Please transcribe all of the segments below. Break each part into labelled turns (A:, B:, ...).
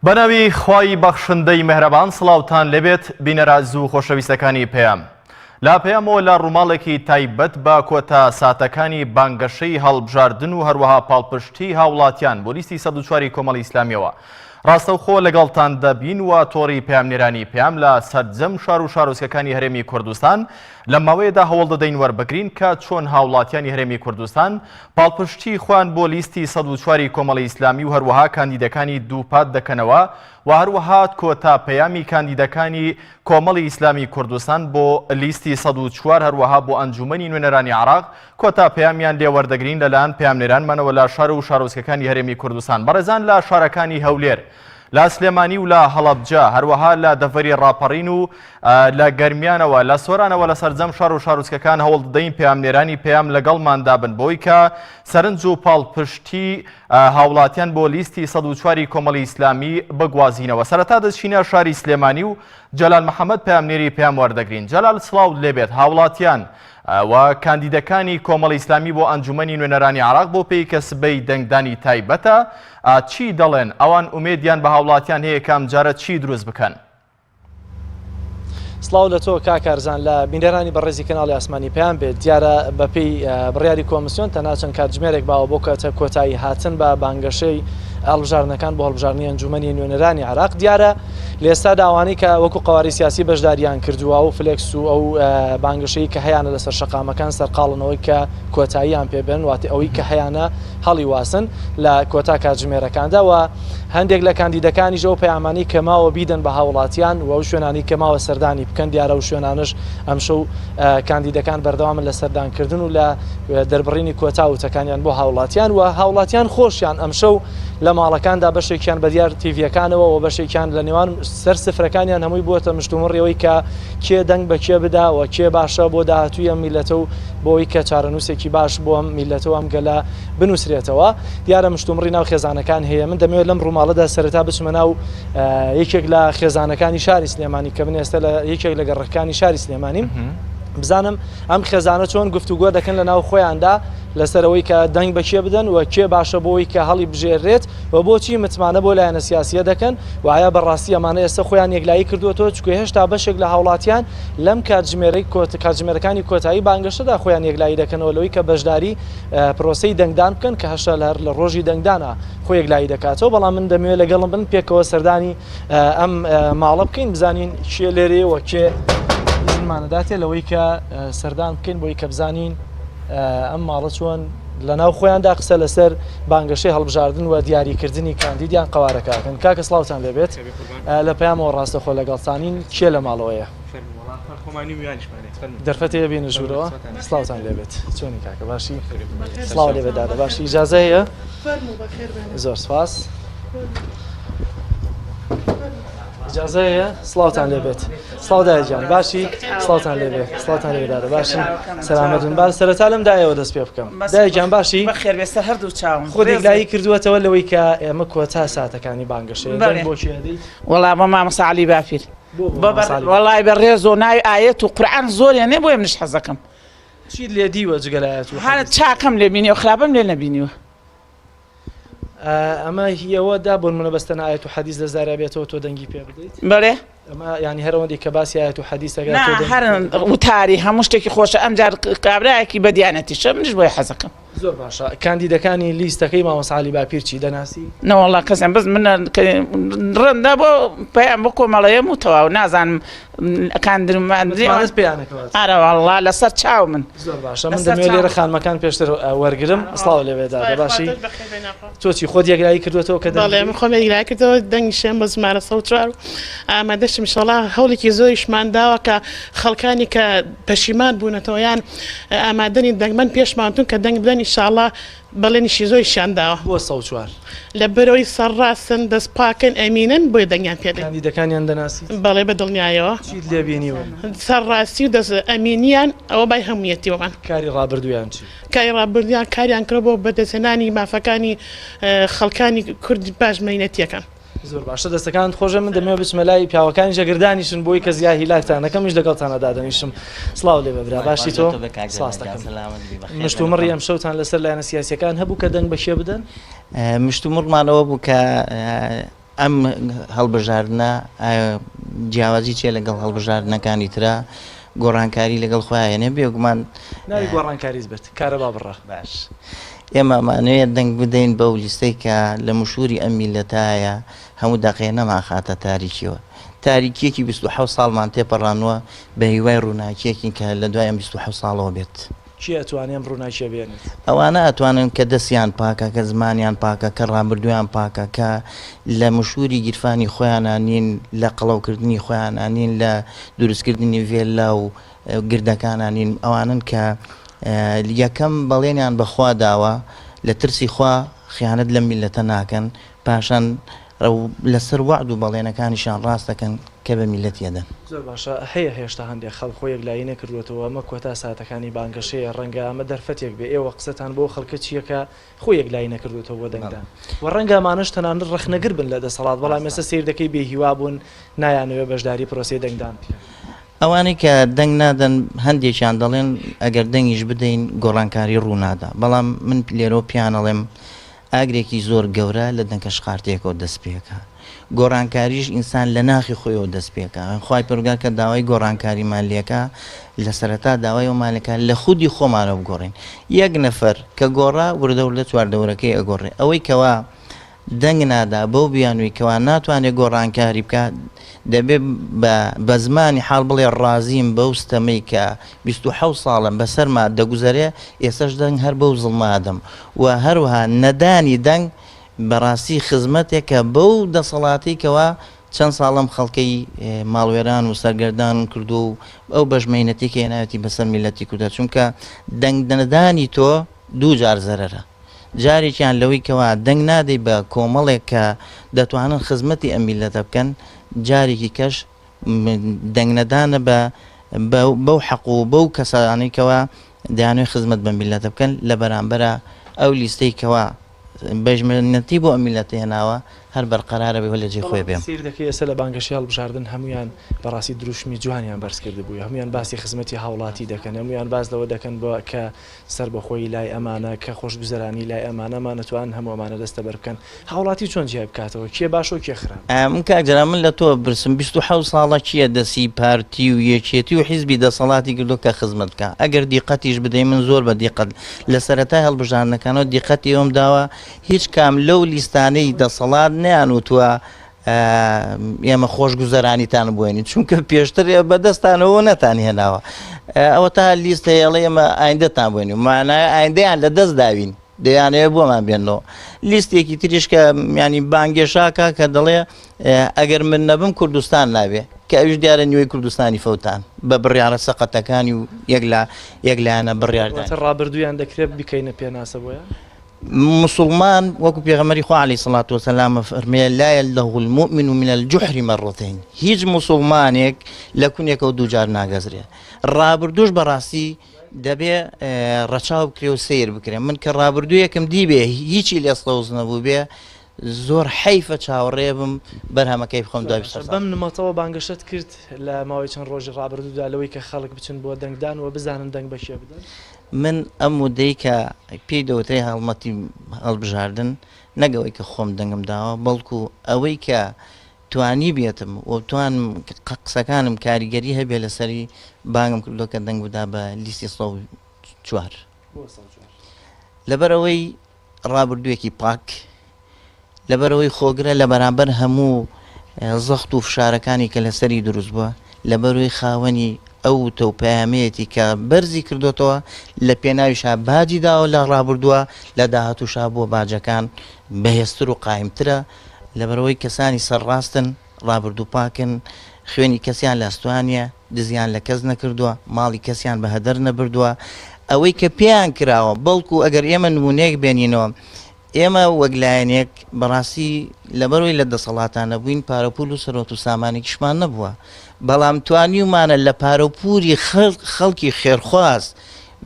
A: بەناوی خوای بەخشندەی مهرەبان سڵاوتان لەبێت بینەراز و خۆشەویستەکانی پێم. لا پێمەوە لە ڕووماڵێکی تایبەت بە کۆتا ساتەکانی بانگەشەی هەڵبژاردن و هەروەها پاڵپشتی هاوڵاتیان بۆ لیستی 104 کۆمەڵی ئیسلامیەوە. ڕاستەوخۆ لەگەڵتان دەبین و تۆڕی پامنێرانی پێم لە سەرجەم شار و شارۆچکەکانی هەرێمی کوردستان لە ماوەیەدا هەوڵ دەدەین وەربگرین کە چۆن هاوڵاتیانی هەرێمی کوردستان پاڵپشتی خوان بۆ لیستی 104 کۆمەڵی ئیسلامی و هەروەها کاندیدەکانی دووپات دەکەنەوە و هەروەها کۆتا پەیامی کاندیدەکانی کۆمەڵی ئیسلامی کوردستان بۆ لیستی 104 هەروەها بۆ ئەنجومەنی نوێنەرانی عراق کۆتا پەیامیان لێوەردەگرین لەلایەن پەیامنێرانمانەوە لە شار و شارۆچکەکانی هەرێمی کوردستان. بەڕێزان لە شارەکانی هەولێر، لە سلێمانی و لە هەڵەبجە، هەروەها لە دەڤەری ڕاپەڕین و لە گەرمیانەوە لە سۆرانەوە لە سەرجەم شار و شارۆچکەکان هەوڵ دەدەین پەیامنێرانی پەیام لەگەڵماندا بن بۆی کە سەرنج و پاڵپشتی هاوڵاتیان بۆ لیستی 104 کۆمەڵی ئیسلامی بگوازینەوە. سەرەتا دەچینە شاری سلێمانی و جەلال محەممەد پەیامنێری پەیام وەردەگرین. جەلال سڵاو لێبێت، هاوڵاتیان و کاندیدەکانی کۆمەڵی ئیسلامی بۆ ئەنجومەنی نوێنەرانی عراق بۆ پێی کە سبەی دەنگدانی تایبەتە چی دەڵێن؟ ئەوان ئومێدیان بە هاوڵاتیان هەیە کام جارە چی دروست بکەن؟
B: سڵاو لە تۆ کاکارزان لە بینەرانی بەڕێزی کەناڵی ئاسمانی پێیان بێت دیارە بەپێی بڕیاری کۆمسیۆن تەنانچەند کاتژمێرێک باوە بۆ کاتە کۆتایی هاتن بە بانگەشەی هەڵبژاردنەکان بۆ هەڵبژاردننی ئەنجومەنی نوێنەرانی عراق دیارە لە ئێستا داوانەی کە وەکو قەواری سیاسی بەشداریان کردووە و فلێکس و ئەو بانگەشەی کە هەیەە لەسەر شەقامەکان سەرقاڵنەوەی کە کۆتاییان پێبن واتی ئەوەی کە هەیەە هەڵی واسن لە کۆتا کاتژمێرەکاندا و هەندێک لە کاندیدەکانیش ئەو پەیامانی کەماوە بیدەن بە هاوڵاتیان و ئەو شوێنانی کەماوە سەردانی بکەن دیارە و شوێنانش ئەمشەو کاندیدەکان بەردەوامن لە سەردانکردن و لە دەربڕینی کۆتا وتەکانیان بۆ هاوڵاتیان و هاوڵاتیان خۆشیان ئەمشەو لە ماڵەکاندا بەشێکیان بە دیار تیڤەکانەوە و بەشێکیان لە نێوان سەر سفرەکانیان هەمووی بووە مشتومڕیەوەی کە کێ دەنگ بە کێ بدا و کێ باشە بۆ داهاتووی ئەم میلەتە و بۆەوەی کە چارەنووسێکی باش بۆ ئەم میلەتەوە ئەم گەلە بنووسرێتەوە. دیارە مشتومڕی ناو خێزانەکان هەیە. من دەمەوێت لەم ڕووماڵەدا سەرەتا بچمە ناو یەکێک لە خێزانەکانی شاری سلێمانی کە من ئێستا لە یەکێک لە گەڕەکانی شاری سلێمانیم بزانم ئەم خێزانە چۆن گفتوگۆ دەکەن لە ناو خۆیاندا لەسەرەوەی کە دەنگ بە کێ بدەن و کێ باشە بۆەوەی کە هەڵی بژێرێت و بۆچی متمانە بۆ لایەنە سیاسیە دەکەن و ئایا بەڕاستی ئەمانە ئێستا خۆیان یەکلایی کردووەتەوە چکە هێشتا بەشێک لە هاوڵاتیان لەم کاتژمێرەکانی کۆتایی بانگەشەدا خۆیان یەکلایی دەکەنەوە لەوەی کە بەشداری پرۆسەی دەنگدان بکەن کە هەشتا لە ڕۆژی دەنگدانە خۆ یەکلایی دەکاتەوە. بەڵام من دەمەوێت لەگەڵم بن پێکەوە سەردانی ئەم ماڵە بکەین بزانین کێ لێرەوە کێ مانەداتێ لەوەی کە سەردان بکەین بۆی کە بزانین ئەم ماڵە چۆن لە ناو خۆیاندا قسە لەسەر بانگەشەی هەڵبژاردن و دیاریکردنی کاندیدیان قەوارەکەکەن. کاکە سڵاوتان لێبێت، لە پەیامەوە ڕاستەخۆ لەگەڵتانین کێ لە ماڵەوەیە دەرفەتەیە بینە ژوورەوە. سڵاوتان لێبێت، چۆنی کاکە باشی؟ سڵاو لێبێت دادە باشی، ئیجازە هەیە؟ زۆر سپاس. ئیجازە هەیە؟ سڵاوتان لێبێت. سڵاو دایەجان باشی؟ سڵاوتان لێبێت. سڵاوتان لێبێت باشی؟ سەلامەتن. باش سەرەتا لەم دایەوە دەست پێ بکەم. دایەجان باشی؟
C: بەخێر بێستە هەردوو چاوم.
B: خۆ یەکلایی کردووەتەوە لەوەی کە ئێمە کۆتا ساتەکانی بانگەشەیە بۆ کێ دەیت؟
C: وەڵا بە مامۆستا عەلی بافیر وەڵای بەڕێز و ناوی ئایەت و قورئان زۆریان نێ بۆیە منش حەز دەکەم.
B: چیت لێ دیوە جگە لە ئایەت و
C: هەر چاکەم لێ بینی و خراپەم لێ نەبینیوە.
B: ئەمە هیەوەدا بۆ منە بەستەنە ئایەت و حەدیث لە زارا بێتەوە تۆ دەنگی پێ بدەیت؟
C: بەڵێ
B: ئەمە ینی هەرەوەندی کە باسی ئایەت و حەدیثەکە
C: هەر وتاری هەموو شتێکی خۆشە ئەمجار کابرایەکی بەدیانەتیشە منش بۆیە حەز دەکەم.
B: زۆر باشە. کاندیدەکانی لیستەکەی مامۆستا عەلی باپیر چی دەناسی؟
C: نەوەڵا کەسم بەس من ڕەندا بۆ پەیام بۆ کۆمەڵەیەم و تەواو نازانم کاندرمانس
B: پێیانەکەوە.
C: ئارە وەڵا لەسەر چاو من.
B: زۆر باشە. من دەمەوێت لێرە خانمەکان پێشتر وەرگرم. سڵاو لێبێت دادە باشی؟ تۆچی خۆت یەکلایی کردوێتەوە کە
D: بەڵێ من خۆم یەکلایی کردەوە دەنگیشیان بە زمانە 104 و ئامادەشم ئینشەڵا هەوڵێکی زۆریشمان داوە کە خەڵکانی کە پەشیمان بوونەتەوە یان ئامادەنی دەنگمەن پێشمانتون کە دەنگ بدەن ئینشەڵا بەڵێنیشی زۆریشیان داوە
B: بۆ 104
D: لە بەرەوەی سەرڕاستن دەست پاکن ئەمینن بۆی دەنگیان پێدەن.
B: کاندیدەکانیان دەناسی؟
D: بەڵێ بە دڵنیایەوە
B: چیت لێ بینیوە؟
D: سەرڕاستی و دەست ئەمینیان ئەوە بای هەموویەتیوەمان.
B: کاری ڕابردویان چی؟
D: کاری ڕابردویان کاریان کرد بۆ بەدەستهێنانی مافەکانی خەڵکانی کوردی پاشمەینەتیەکان.
B: زۆر باشە. دەستەکان خۆشە. من دەمەوێت بچمە لای پیاوەکانی ژەگردانیشن بۆی کە زیای هیلاکتانەکەمیش لەگەڵتانە دادەنیشم. سڵاو لێ بەبرا باشی تۆ؟ مشتومڕی ئەم شەوتان لەسەر لایەنە سیاسیەکان هەبوو کە دەنگ بە کێ بدەن؟
E: مشتومڕمانەوە بوو کە ئەم هەڵبژاردنە جیاوازی چێ لەگەڵ هەڵبژاردنەکانی ترا گۆڕانکاری لەگەڵ خۆیانێ بێگومان
B: ناوی گۆڕانکاریز بێت کارە با بڕە
E: باش ئێمە مانوێت دەنگ بدەین بەو لیستەی کە لە مشوری ئەم میلەتایە هەموو دەقێ نەما خاتە تاریکیەوە تاریکیەکی 27 ساڵمان تێپەڕانوە بە هیوای ڕووناکیەکی کە لە دوای ئەم 27 ساڵەوە بێت
B: چی ئەتوانێم ڕووناکیە بێنێت
E: ئەوانە ئەتوانن کە دەستیان پاکە کە زمانیان پاکە کە ڕابردویان پاکە کە لە مشوری گیرفانی خۆیانانین لە قەڵەوکردنی خۆیانانین لە دروستکردنی vێلا و گردەکانانین ئەوانن کە یەکەم بەڵێنیان بەخوا داوە لە ترسی خوا خیانەت لە میلەتە ناکەن پاشان لەسەر وعد و بەڵێنەکانیشان ڕاست دەکەن کە بە میلەتی ئەدەن
B: زۆر باشە هەیە هێشتا هەندێک خەڵک خۆ یەکلایی نەکردوێتەوە ئەمە کۆتا ساتەکانی بانگەشەیە ڕەنگە ئەمە دەرفەتێک بێ ئێوە قسەتان بۆ خەڵکە چیەکە خۆ یەکلایی نەکردوێتەوە بۆ دەنگدان و ڕەنگە ئەمانەش تەنانەت ڕەخنەگر بن لە دەسەڵات بەڵام ئێستا سیر دەکەی بێهیوا بوون نایانەوێ بەشداری پرۆسەی دەنگدان
E: ئەوانەی کە دەنگ نادەن هەندێکیان دەڵێن ئەگەر دەنگیش بدەین گۆڕانکاری ڕوونادا بەڵام من لێرۆ پیانەڵێم ئاگرێکی زۆر گەورە لە دەنگە شقارتێکەوە دەست پێکە گۆڕانکاریش ئینسان لە ناخی خۆیەوە دەست پێکە خوای پەروەردگار کە داوای گۆڕانکاریمان لێکە لە سەرەتا داوای ئەومانەکە لە خودی خۆمانە بگۆڕین یەک نەفەر کە گۆڕا وردەور لە چواردەورەکەی ئەگۆڕێ ئەوەی کەوا دەنگ نادا بەو بیانووی کەوا ناتوانێت گۆڕانکاری بکات دەبێت بە زمانی حاڵ بڵێ ڕازیم بەو ستەمەی کە 27 ساڵم بەسەرما دەگوزارێ ئێسەش دەنگ هەر بەو زڵمادەم و هەروەها نەدانی دەنگ بەڕاستی خزمەتێکە بەو دەسەڵاتی کەوا چەند ساڵم خەڵکەی ماڵوێران و سەرگەردان کردو و ئەو بەژمەینەتی کە هێناوەتی بەسەر میلەتی کوردە چونکە دەنگ نەدانی تۆ دوو جار زەرەرە جارێکیان لەوەی کەوا دەنگ نادەی بە کۆمەڵێک کە دەتوانن خزمەتی ئەم میلەتە بکەن جارێکی کەش دەنگ نەدانە بەو حەق و بەو کەسانەی کەوا دەیانوێت خزمەت بە میلەتە بکەن لە بەرامبەرە ئەو لیستەی کەوا بەژمێنەتی بۆ ئەم میلەتە هێناوە هەر بەرقەرارە بێ لە جێ خۆی بێم
B: سیر دەکەی ئێستا لە بانگەشی هەڵبژاردن هەمویان بەڕاستی دروشمی جوانیان بەرز کرده بووی هەمویان باسی خزمەتی هاوڵاتی دەکەن هەمویان باس لەوە دەکەن بۆ کە سەر بەخۆی لای ئەمانە کە خۆشگوزەرانی لای ئەمانەمان نەتوان هەموو ئەمانە دەستە بەر بکەن هاوڵاتی چۆن جیا بکاتەوە کێ باش و کێ خراپ
E: من کاکجرا من لە تۆ برسم 27 ساڵە چییە دەسی پارتی و یەکێتی و حیزبی دەسەڵاتی کردو کە خزمەت بکە ئەگەر دیقەتیش بدەی من زۆر بە دیقەت لە سەرەتای هەڵبژاردنەکانەوە دیقەتی ئەوم داوە هیچ کام لەو لیستانەی دەسەڵات نەیانوتووە ئێمە خۆشگوزەرانیتان بووێنین چونکە پێشتر بەدەستانەوە نەتان هێناوە ئەوە تا لیستە هێڵێ ئێمە ئایندەتان بووێنین مانایە ئایندەیان لە دەست داوین دەیانەوێ بۆمان بێنەوە لیستێکی تریش کە ینی بانگێشاکە کە دەڵێ ئەگەر من نەبم کوردستان نابێ کە ئەوش دیارە نیوەی کوردستانی فەوتان بە بڕیارە سەقەتەکانی و یەک لایەنە بڕیاردان
B: ڕابردوویان دەکرێت بکەینە پێناسە بۆیان
E: مسلمان وەکو پێغەمبەری خوا عەلەیهی سەڵات وسەلام فەرمێ لا يلدغ المؤمن من الجحر مرتين هیچ مسلمانێک لە کونێکەوە دووجار ناگەزرێ ڕابردووش بەڕاستی دەبێ ڕەچاو بکرێ و سیر بکرێ من کە ڕابردوویەکم دیبێ هیچی لێسڵەوز نەبوو بێ زۆر حیفە چاوەڕێ بم بەرهەمەکەی بخۆم دوای
B: بەم نمەتەوە بانگەشت کرد لە ماوەی چەند ڕۆژی ڕابردوودا لەوەی کە خەڵک بچن بۆ دەنگدان و بزانن دەنگ بەشێ بدەن
E: من ئەم مودەی کە پێی دەوتەی هەڵمەتی هەڵبژاردن نەگەوەی کە خۆم دەنگم داوە بەڵکو ئەوەی کە توانی بێتم و توانم قسەکانم کاریگەری هەبێ لەسەری بانگم کردو کە دەنگ بدا بە لیستی 4 لەبەرەوەی ڕابردوویەکی پاک لەبەرەوەی خۆگرە لە بەرامبەر هەموو زەخت و فشارەکانی کە لەسەری دروست بووە لەبەرەوەی خاوەنی ئەو تەوپەیامەتی کە بەرزی کردوتەوە لە پێناویشا باجی داوە لە ڕابردووە لە داهاتووشا بۆ باجەکان بەهێزتر و قایمترە لەبەرەوەی کەسانی سەرڕاستن ڕابردوو پاکن خوێنی کەسیان لە ئەستوانیە دزیان لە کەس نەکردووە ماڵی کەسیان بە هەدەر نەبردووە ئەوەی کە پێیان کراوە بەڵکو ئەگەر ئێمە نمونەیەک بێنینەوە ئێمە وەگلایەنێک بەڕاستی لەبەرەوەی لە دەسەڵاتانە بووین پارەپول و سەرۆت و سامانێکیشمان نەبووە بەڵام توانیومانە لە پارەپوری خەڵکی خێرخواز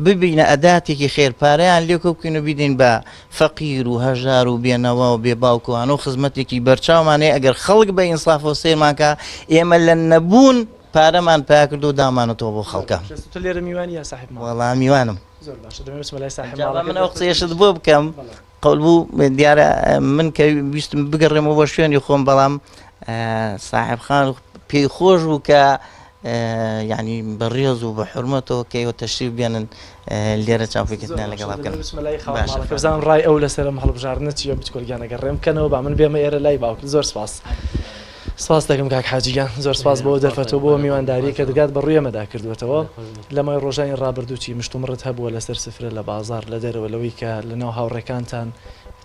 E: ببینە ئەداتێکی خێرپارەیان لێکۆ بکەین و بیدەین بە فەقیر و هەژار و بێنەوە و بێباوکوان و خزمەتێکی بەرچاومانەیە ئەگەر خەڵک بە ئینساف و سێماکە ئێمە لە نەبوون پارەمان پیا کرد و دامانەتەوە بۆ خەڵکە
B: تۆ لێرە میوانی یا صاحب ماڵ
E: وەڵام میوانم
B: زۆر باشە دەمەوێت بەلای صاحب
E: جاڵا
B: ماڵەکە
E: من ئەو قسەیەشت بۆ بکەم قەول بوو دیارە من کە ویستم بگەڕێمەوە بۆ شوێنی خۆم بەڵام صاحب خان پێی خۆش بوو کە یعنی بەڕێز و بە حرمەتەوە کەیەوە تەشریف بێنن لێرە چاوپێکردنیان لەگەڵا بکەن
B: بزانم ڕای ئەو لەسەر هەڵبژاردنە چیە بچکۆلگیانەگە ڕێم بکەنەوە با من بێمە ئێرە لای باوکرد زۆر سپاس سپاس دەکەم کاک حاجیگان زۆر سپاس بۆ دەرفەتەوە بۆ میوانداری کە دەگات بە ڕوویەمەدا کردوێتەوە لە مای ڕۆژانی ڕابردووچی مشتومڕت هەبووە لەسەر سفرە لە بازار لە دەرەوە لەوەی کە لەناو هاوڕێکانتان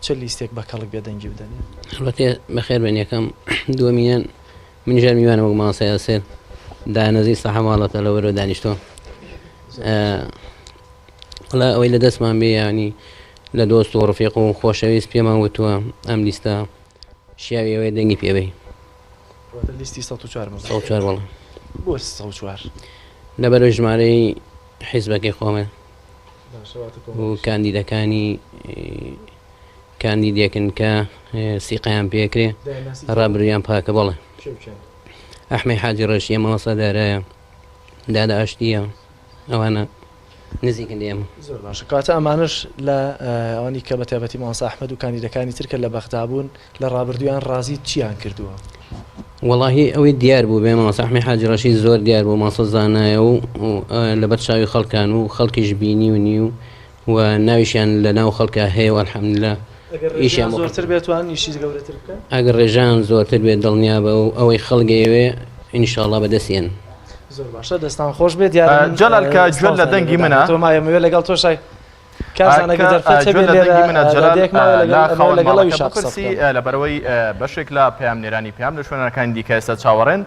B: چ لیستێک بە کەڵک بێدەنگی بدەنێ
F: البته بەخێر بن یەکەم دووەمیان منیژار میوانە وەک ماسەیە سێر دانەزی سەحە ماڵەتە لە وەرە دانیشتۆ وڵا ئەوەی لە دەستمان بێ ینی لە دۆست و ڕفیق و خۆشەویست پێمان وتووە ئەم لیستە شیاوی ئەوەی دەنگی پێبێ
B: لیستی 104
F: وەڵام
B: بۆ 104
F: لەبەرەوەی ژمارەی حیزبەکەی خۆمە و کاندیدەکانی کاندیدێکن کە سیقیان پێکرێ ڕابردویان پاکە بەڵێ ئەحمەی حاجی ڕەشیە مەوەسە دارایە دادا ئاشتیە ئەوانە نزیکن ئێمە
B: زۆر باشە کاتە ئەمانش لە ئەوانی کە بە تایبەتی مامۆستا ئەحمەد و کاندیدەکانی ترکە لە بەختابوون لە ڕابردویان ڕازی چیان کردووە
F: وەڵاهی ئەوەی دیار بوو بێ مامۆستا ئەحمەد حاجی ڕەشید زۆر دیار بوو ماسە زانایە و لەبەر چاوی خەڵکان و خەڵکیش بینی و نی و ناویشیان لە ناو خەڵکە هەیە و ئەلحەمدولیلا ئیشیان
B: زۆرتر بێتوان ئیشی گەورەتر بکەن
F: ئەگەر ڕێژان زۆرتر بێت دڵنیا بە و ئەوەی خەڵگەیەوێ ئینشاءڵڵا بەدەستێن
B: زۆر باشە دەستان خۆش بێت
A: جەلال کە گوێ لە دەنگی منە
B: تۆمایەمەوێ لەگەڵ تۆشای
A: پرسی لەبەرەوەی بەشێک لە پەیامنێرانی پێیان لە شوێنەکانی دیکە ئێستا چاوەڕێن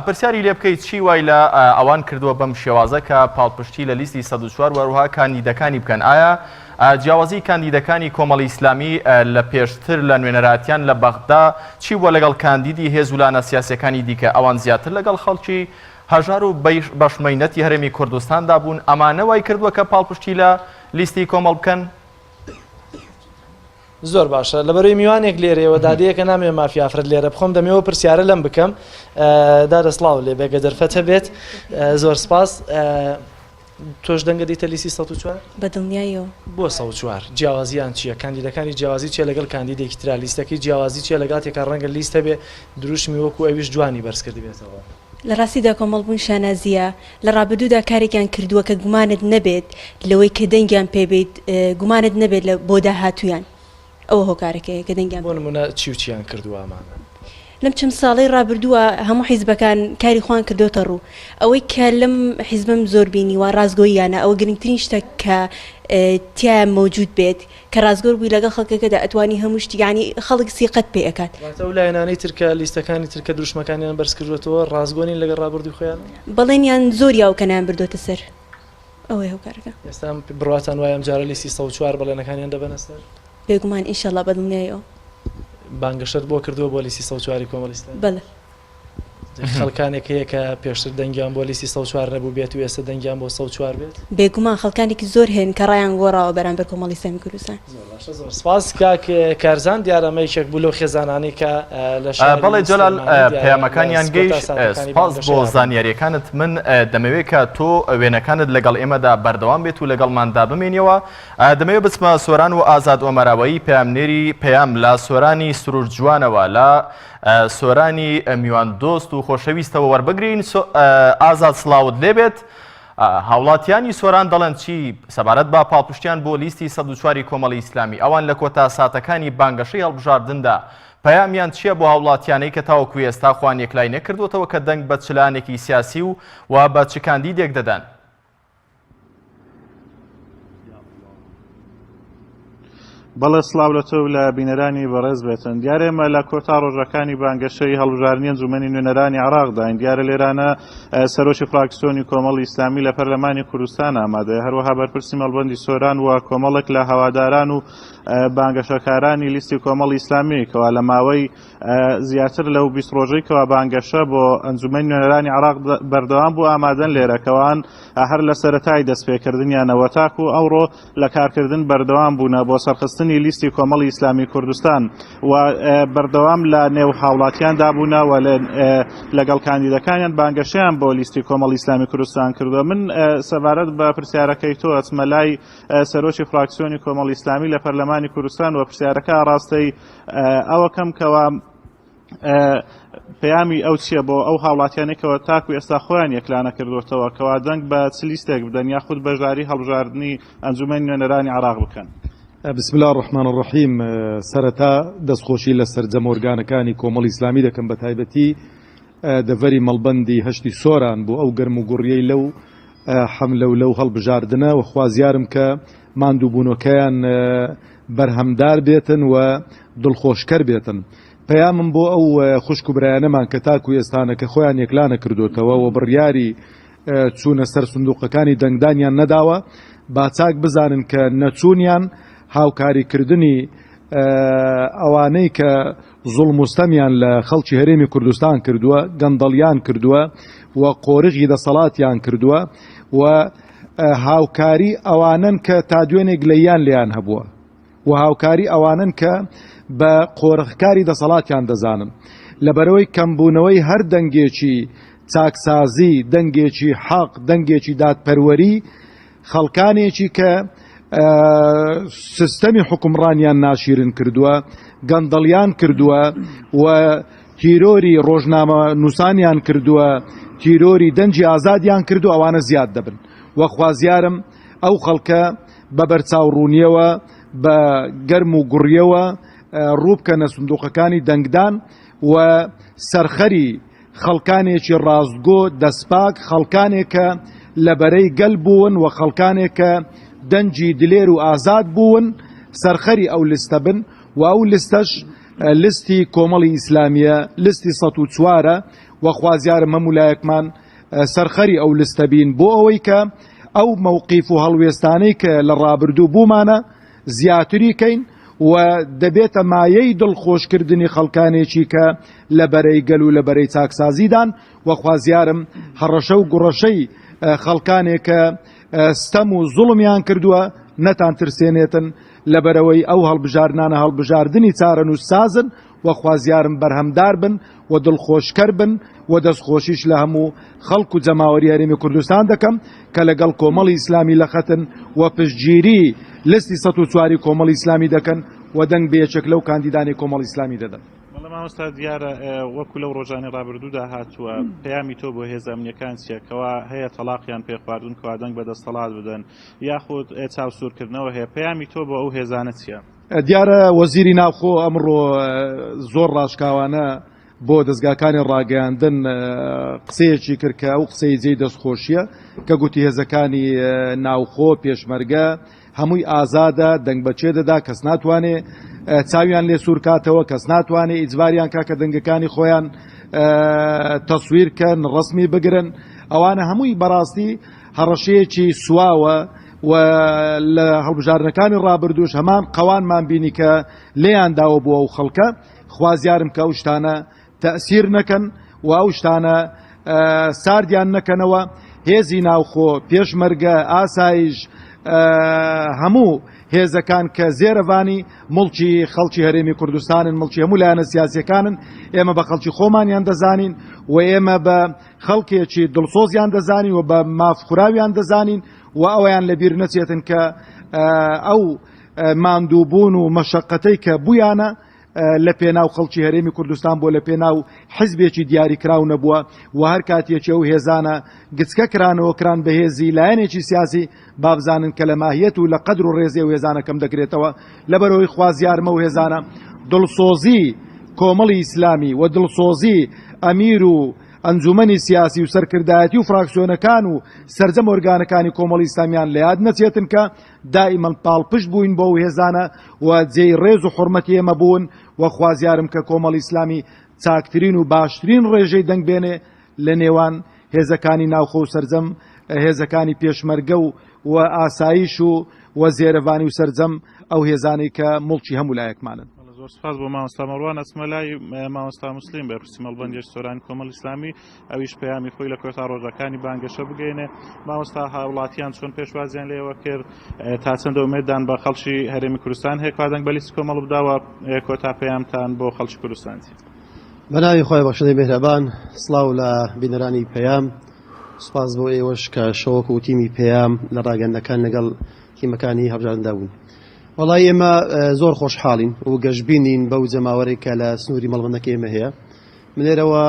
A: پرسیاری لێ بکەیت چی وای لە ئەوان کردووە بەم شێوازە کە پاڵپشتی لە لیستی 104 وەروها کاندیدەکانی بکەن ئایا جیاوازی کاندیدەکانی کۆمەڵی ئیسلامی لە پێشتر لە نوێنەراتیان لە بەغدا چی بووە لەگەڵ کاندیدی هێزولانە سیاسەکانی دیکە ئەوان زیاتر لەگەڵ خەڵکی هەژار و بەشمەینەتی هەرێمی کوردستاندا بوون ئەمانە وای کردووە کە پاڵپشتی لە لیستی کۆمەڵ بکەن
B: زۆر باشە لەبەرەوەی میوانێک لێرەوە دادەیەکە نامێ مافیافرەت لێرە بخۆم دەمەوە پرسیارە لەم بکەم دادەسڵاو لێ بێگە دەرفەتە بێت زۆر سپاس تۆش دەنگە دیتە لیستی 104
G: بەدڵنیایەوە
B: بۆ 104 جیاوازیان چییە کاندیدەکانی جیاوازی چیە لەگەڵ کاندیدێکی ترا لیستەکەی جیاوازی چیە لەگات ێکا ڕەنگە لیستە بێ دروشمی وەکو ئەویش جوانی بەرزکردی بێتەوە
G: لە ڕاستیدا کۆمەڵبوون شانازیە لە ڕابردوودا کارێکیان کردووە کە گومانت نەبێت لەوەی کە دەنگیان پێبێت گومانت نەبێت لە بۆ داهاتویان ئەوە هۆکارەکەیە کە دەنگیان
B: بۆ نمونە چی و چیان کردووە ئەمانە
G: لەم چەند ساڵەی ڕابردووە هەموو حیزبەکان کاری خۆیان کردوتە ڕوو ئەوەی کە لەم حیزبم زۆر بینیوە ڕازگۆییانە ئەوە گرنگترین شتە کە تیا موجود بێت کە ڕازگۆر بووی لەگەڵ خەڵکەکەدا ئەتوانی هەموو شتی یعنی خەڵک سیقەت پێ ئەکات
B: ئەو لایەنانەی ترکە لیستەکانی ترکە دروشمەکانیان بەرز کردوێتەوە ڕازگۆنین لەگەڵ ڕابردووی خۆیان
G: بەڵێنیان زۆریاو کەنیان بردوتە سەر ئەوەی هۆکارەکە
B: ئێستا بڕاتان وایە ئەم جارە لیستی 104 بەڵێنەکانیان دەبەنە سەر
G: بێگومان ئینشەڵڵا بەدڵنیایەوە
B: بانگەشت بۆ کردووە بۆ لیستی 104 کۆمەڵیستان
G: بەڵێ
B: خەڵکانێک هەیە کە پێشتر دەنگیان بۆ لیستی 104 نەبوو بێت و ئێستا دەنگیان بۆ 104 بێت
G: بێگومان خەڵکانێکی زۆر هێن کە ڕایان گۆڕاوە بەرامبەر کۆمەڵی ئیسلامی کوردستان
B: زۆر سپاس کاک کارزان دیارەمە یەکێک بوو لەو خێزانانەی کە لە
A: بەڵێ جەلال پەیامەکانیان گەیشت سپاس بۆ زانیاریەکانت من دەمەوێت کە تۆ وێنەکانت لەگەڵ ئێمەدا بەردەوام بێت و لەگەڵماندا بمێنیەوە دەمەوێت بچمە سۆران و ئازاد ئۆمەراوەیی پەیامنێری پەیام لە سۆرانی سروور جوانەوە لە سۆرانی میوان دۆست و خۆشەویستەوە وەربگرین ئازاد سڵاوت لێبێت هاوڵاتیانی سۆران دەڵێن چی سەبارەت بە پاڵپشتیان بۆ لیستی 104 کۆمەڵی ئیسلامی ئەوان لە کۆتا ساتەکانی بانگەشەی هەڵبژاردندا پەیامیان چییە بۆ هاوڵاتیانەی کە تاوەکو ئێستا خوان یەکلای نەکردوێتەوە کە دەنگ بە چلانێکی سیاسی و بە چ کاندیدێک دەدەن
H: بەڵێ سڵاو لە تۆ لە بینەرانی بەڕێز بێتن دیارێمە لە کۆتا ڕۆژەکانی بانگەشەی هەڵبژاردننی ئەنجومەنی نوێنەرانی عراقدا این دیارە لێرانە سەرۆکی فراکسیۆنی کۆمەڵی ئیسلامی لە پەرلەمانی کوردستان ئامادەیە هەروەها بەرپرسی مەڵبەندی سۆران و کۆمەڵێک لە هەواداران و بانگەشەکارانی لیستی کۆمەڵی ئیسلامی کەوا لە ماوەی زیاتر لەو 20 ڕۆژەی کەوا بانگەشە بۆ ئەنجومەنی نوێنەرانی عراق بەردەوام بوو ئامادەن لێرەکەوان هەر لە سەرەتای دەستپێکردنیانەوە تاکو ئەوڕۆ لە کارکردن بەردەوام بوونە بۆ سەرخست دەستخستنی لیستی کۆمەڵی ئیسلامی کوردستان و بەردەوام لە نێو هاوڵاتیاندا بوونەوە لەگەڵ کاندیدەکانیان بانگەشیان بۆ لیستی کۆمەڵی ئیسلامی کوردستان کردووە. من سەبارەت بە پرسیارەکەی تۆ ئەچمە لای سەرۆکی فراکسیۆنی کۆمەڵی ئیسلامی لە پەرلەمانی کوردستان و پرسیارەکە ڕاستەی ئەوەکەم کەوا پەیامی ئەو چییە بۆ ئەو هاوڵاتیانێکەوە تاکو ئێستا خۆیان یەکلانە کردوتەوە کەوا دەنگ بە چ لیستێک بدەن یاخود بەژاری هەڵبژاردننی ئەنجومەنی نوێنەرانی عراق بکەن.
I: بسم الله الرحمن الرحیم. سەرەتا دەستخۆشی لە سەرجەم ئۆرگانەکانی کۆمەڵی ئیسلامی دەکەم بە تایبەتی دەڤەری مەڵبەندی هەشتی سۆران بۆ ئەو گەرم و گوڕیەی لەو حەملە و لەو هەڵبژاردنە و خوازیارم کە ماندووبوونەکەیان بەرهەمدار بێتن و دڵخۆشکەر بێتن. پەیامم بۆ ئەو خوشک و برایانەمان کە تاکو ئێستانە کە خۆیان یەکلانە کردوتەوە و بڕیاری چوونە سەر سندوقەکانی دەنگدانیان نەداوە با چاک بزانن کە نەچوونیان هاوکاریکردنی ئەوانەی کە زوڵموستەمیان لە خەڵکی هەرێمی کوردستان کردووە گەندەڵیان کردووە و قۆرغی دەسەڵاتیان کردووە و هاوکاری ئەوانن کە تا دوێنێک لەیان لیان هەبووە و هاوکاری ئەوانن کە بە قۆرغکاری دەسەڵاتیان دەزانن لەبەرەوەی کەمبوونەوەی هەر دەنگێکی چاکسازی دەنگێکی حەق دەنگێکی دادپەروەری خەڵکانێکی کە سیستەمی حکومڕانیان ناشیرن کردووە گەندەڵیان کردووە و تیرۆری ڕۆژنامە نووسانیان کردووە تیرۆری دەنجی ئازادیان کردو ئەوانە زیاد دەبن و خوازیارم ئەو خەڵکە بە بەرچاوڕوونیەوە بە گەرم و گوڕیەوە ڕووبکەنە سندوقەکانی دەنگدان و سەرخەری خەڵکانێکی ڕاستگۆ دەستپاک خەڵکانێکە لەبەرەی گەل بوون و خەڵکانێکە دەنجی دلێر و ئازاد بوون سەرخەری ئەو لیستە بن و ئەو لیستەش لیستی کۆمەڵی ئیسلامیە لیستی 104ە و خوازیارم هەمولایەکمان سەرخەری ئەو لیستە بین بۆ ئەوەی کە ئەو مووقیف و هەڵوێستانەی کە لە ڕابردوو بوومانە زیاتری کەین و دەبێتە مایەی دڵخۆشکردنی خەڵکانێکی کە لە بەرەی گەل و لە بەرەی چاکسازیدان و خوازیارم هەڕەشە و گوڕەشەی خەڵکانێکە ستەم و زوڵمیان کردووە نەتان ترسێنێتن لەبەرەوەی ئەو هەڵبژارنانە هەڵبژاردننی چارەن و سازن و خوازیارم بەرهەمدار بن و دڵخۆشکەر بن و دەستخۆشیش لە هەموو خەڵک و جەماوەری هەرێمی کوردستان دەکەم کە لەگەڵ کۆمەڵی ئیسلامی لە خەتن و پشتگیری لیستی 104 کۆمەڵی ئیسلامی دەکەن و دەنگ بێچێک لەو کاندیدانی کۆمەڵی ئیسلامی دەدەن.
H: مامۆستا دیارە وەکو لەو ڕۆژانی ڕابردوودا هاتووە پەیامی تۆ بۆ هێزە ئەمنیەکان چیەکەوە هەیە تەلاقیان پێخواردن کەوا دەنگ بە دەستەڵات بدەن یاخود چاوسورکردنەوە هەیە پەیامی تۆ بۆ ئەو هێزانە چییە؟
I: دیارە وەزیری ناوخۆ ئەمڕۆ زۆر ڕاشکاوانە بۆ دەستگاکانی ڕاگەیاندن قسەیەکی کرد کە ئەو قسەی جێی دەستخۆشیە کە گوتی هێزەکانی ناوخۆ پێشمەرگە هەمووی ئازادە دەنگ بەچێ دەدا کەس ناتوانێ چاویان لێ سوورکاتەوە کەس ناتوانێ ئیجباریان کاکە دەنگەکانی خۆیان تەسویرکەن ڕسمی بگرن ئەوانە هەمووی بەڕاستی هەڕەشەیەکی سواوە و لە هەڵبژارنەکانی ڕابردوش هەمان قەوانمان بینی کە لێیان داوە بۆ ئەو خەڵکە خوازیارم کە ئەو شتانە تەئسیر نەکەن و ئەو شتانە ساردیان نەکەنەوە هێزی ناوخۆ پێشمەرگە ئاسایش هەموو هێزەکان کە زێرەوانی مڵکی خەڵکی هەرێمی کوردستانن مڵکی هەموو لایەنە سیاسیەکانن ئێمە بە خەڵکی خۆمانیان دەزانین و ئێمە بە خەڵکێکی دڵسۆزیان دەزانین و بە مافخوراویان دەزانین و ئەویان لەبیر نەچێتن کە ئەو ماندووبوون و مەشەقەتەی کە بوویانە لە پێناو خەڵکی هەرێمی کوردستان بۆ لە پێناو حیزبێکی دیاریکراو نەبووە و هەر کاتێکی ئەو هێزانە گچکە کرانەوە کران بە هێزی لایەنێکی سیاسی بابزانن کە لە ماهیەت و لە قەدر و ڕێزی و هێزانە کەم دەکرێتەوە لەبەرەوەی خوازیارمە و هێزانە دڵسۆزی کۆمەڵی ئیسلامی و دڵسۆزی ئەمیر و ئەنجومەنی سیاسی و سەرکردایەتی و فراکسیۆنەکان و سەرجەم ئۆرگانەکانی کۆمەڵی ئیسلامیان لە یاد نەچێتن کە دائیمەن پاڵپشت بووین بۆ هێزانە و جێی ڕێز و حورمەتی ئێمە بوون و خوازیارم کە کۆمەڵی ئیسلامی چاکترین و باشترین ڕێژەی دەنگ بێنێ لە نێوان هێزەکانی ناوخۆ و سەرجەم هێزەکانی پێشمەرگە و ئاسایش و زێرەوانی و سەرجەم ئەو هێزانەی کە مڵکی هەموو لایەکمانن.
H: زۆر سپاس بۆ مامۆستا مەڕوان ئەچمە لای مامۆستا موسلیم بەرپرسی مەڵبەندی سۆرانی کۆمەڵ ئیسلامی ئەویش پەیامی خۆی لە کۆتا ڕۆژەکانی بانگەشە بگەینێ. مامۆستا هاوڵاتیان چۆن پێشوازیان لێوە کرد تا چەندە ئومێددان بە خەڵکی هەرێمی کوردستان هەیە کادەنگ بە لیستی کۆمەڵ بداوە کۆتا پەیامتان بۆ خەڵکی کوردستانی.
J: بەناوی خۆی بەخشەی مێهرەبان، سڵاو لە بینەرانی پەیام، سوپاس بۆ ئێوەش کە شەوەک و تیمی پەیام لە ڕاگەندەکان لەگەڵ تیمەکانی هەڵبژاردندا بوون. وەڵای ئێمە زۆر خۆشحاڵین و گەشتبینین بەو جەماوەرێک کە لە سنووری مەڵبەندەکە ئێمە هەیە. من لێرەوە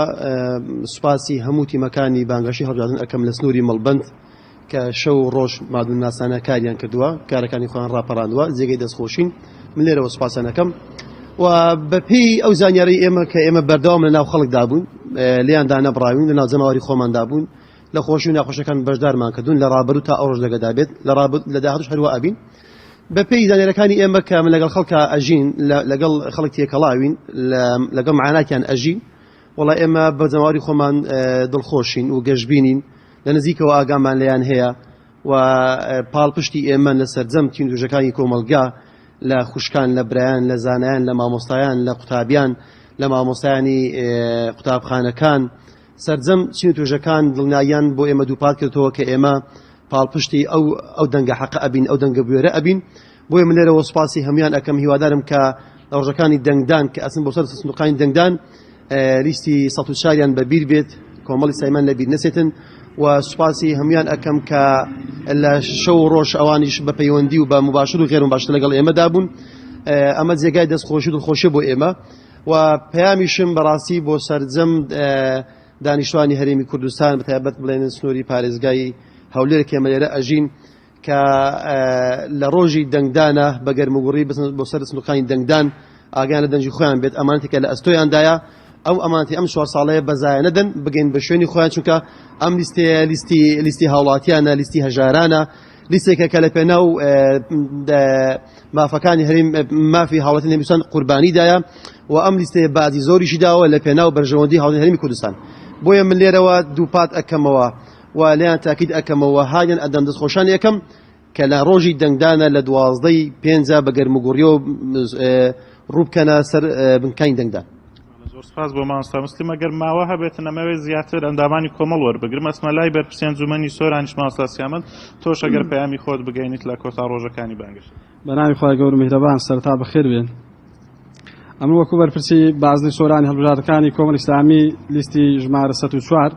J: سوپاسی هەموو تیمەکانی بانگەشی هەڵبژاردن ئەکەم لە سنووری مەڵبەند کە شەو ڕۆژ مادون ناسانە کاریان کردووە، کارەکانی خۆیان ڕاپەڕاندووە، جێگەی دەستخۆشین. من لێرەوە سوپاسیان ئەکەم و بەپێی ئەو زانیاری ئێمە کە ئێمە بەردەوام لە ناو خەڵکدا بوون، لێیاندا نەبڕاوین، لە ناو جەماوەری خۆماندا بوون، لە خۆشی و ناخۆشەکان بەشدارمان کردوون لە ڕابردوو تا ئەو ڕۆژ لەگەدا بێت، لە داهاتوش هەروە ئەبین. بەپێی زانیاریەکانی ئێمە کە من لەگەڵ خەڵکا ئەژین، لەگەڵ خەڵک تێکەڵاوین، لەگەڵ معاناتیان ئەژین، وەڵای ئێمە بە جەماوەری خۆمان دڵخۆشین و گەشتبینین، لە نزیکەوە ئاگامان لێیان هەیە و پاڵپشتی ئێمە لە سەرجەم تیم دوژەکانی کۆمەلگا، لە خوشکان، لە برایان، لە زانایان، لە مامۆستایان، لە قوتابیان، لە مامۆستایانی قوتابخانەکان، سەرجەم چین توێژەکان دڵنیاییان بۆ ئێمە دووپات کردەوە کە ئێمە پاڵپشتی ئەو دەنگە حەقە ئەبین، ئەو دەنگە بوێرە ئەبین. بۆیە من لێرەوە سوپاسی هەمویان ئەکەم، هیوادارم کە لە ڕۆژەکانی دەنگدان کە ئەچن بۆ سەر سندوقانی دەنگدان لیستی ١٠٤یان بەبیر بێت، کۆمەڵی سایمان لەبیر نەچێتن. و سوپاسی هەمویان ئەکەم کە لە شەو ڕۆژ ئەوانیش بە پەیوەندی و بە مباشر و غێر مباشر لەگەڵ ئێمەدا بوون. ئەمە جێگای دەستخۆشی و دڵخۆشی بۆ ئێمە و پەیامیشم بەڕاستی بۆ سەرجەم دانیشتوانی هەرێمی کوردستان، بەتایبەت بڵێن سنووری پارێزگای هەولێر کە ئێمە لێرە ئەژین، کە لە ڕۆژی دەنگدانە بە گەرموگوڕی بۆ سەر سندوقانی دەنگدان ئاگیان لە دەنجی خۆیان بێت، ئەمانەتێکە لە ئەستۆیاندایە ئەو ئەمانەتی ئەم 4 ساڵەیە بەزایە نەدەن بگەین بە شوێنی خۆیان، چونکە ئەم لیستی هاوڵاتیانە، لیستی هەژارانە، لیستێکە کە لە پێناو مافەکانی هەرێم مافی هاوڵاتی هەرێمی قوربانیدایە و ئەم لیستەیە بازی زۆریشی داوە لە پێناو بەرژەوەندی هاوڵاتی هەرێمی کوردستان. بۆیە من لێرەوە دووپات ئەکەمەوە و لێیان تاکید ئەکەمەوە هاجان ئەدەم دەستخۆشان یەکەم کە لە ڕۆژی دەنگدانە لە 12ی پێنجە بە گەرموگوڕیەوە ڕووبکەنە سەر بنکانی دەنگدان.
H: زۆر سپاس بۆ مامۆستا موسلیم. ئەگەر ماوە هەبێتن ئەمەوێت زیاتر ئەندامانی کۆمەڵ وەربگرم، ئەچمە لای بەرپرسی ئەنجومەنی سۆرانیش مامۆستا سیامەد، تۆش ئەگەر پەیامی خۆت بگەینیت لە کۆتا ڕۆژەکانی بانگەشە.
K: بەناوی خۆی گەور میهرەبان، سەرتا بەخێر بێن. ئەمە وەکو بەرپرسی بازرگانی سۆرانی هەڵبژاردنەکانی کۆمەڵی ئیسلامی لیستی ژمارە 104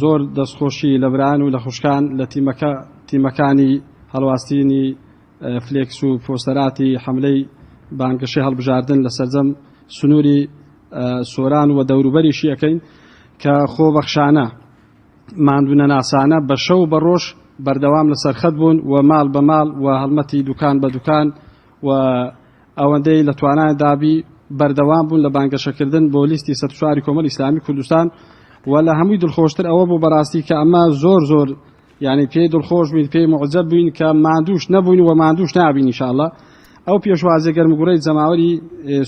K: زۆر دەستخۆشی لە برایان و لە خوشکان لە تیمەکانی هەڵواستینی فلێکس و پۆستەراتی حملەی بانگەشەی هەڵبژاردن لە سەرجەم سنووری سۆران و دەوروبەریشی ئەەکەین کە خۆبەخشانە ماندوونە ناسانە بە شەو بە ڕۆژ بەردەوام لە سەرخەت بوون و ماڵ بە ماڵ و هەڵمەتی دوکان بە دوکان و ئەوەندەی لە توانای دابی بەردەوام بوون لە بانگەشەکردن بۆ لیستی 104 کۆمەڵی ئیسلامی کوردستان. و لە هەمووی دڵخۆشتر ئەوە بۆ بەڕاستی کە ئەمە زۆر یعنی پێی دڵخۆش بووین، پێی معجەب بووین کە ماندووش نەبووین و ماندووش نابین ئینشاءالله. ئەو پێشوازیە گەرموگوڕەی جەماوەری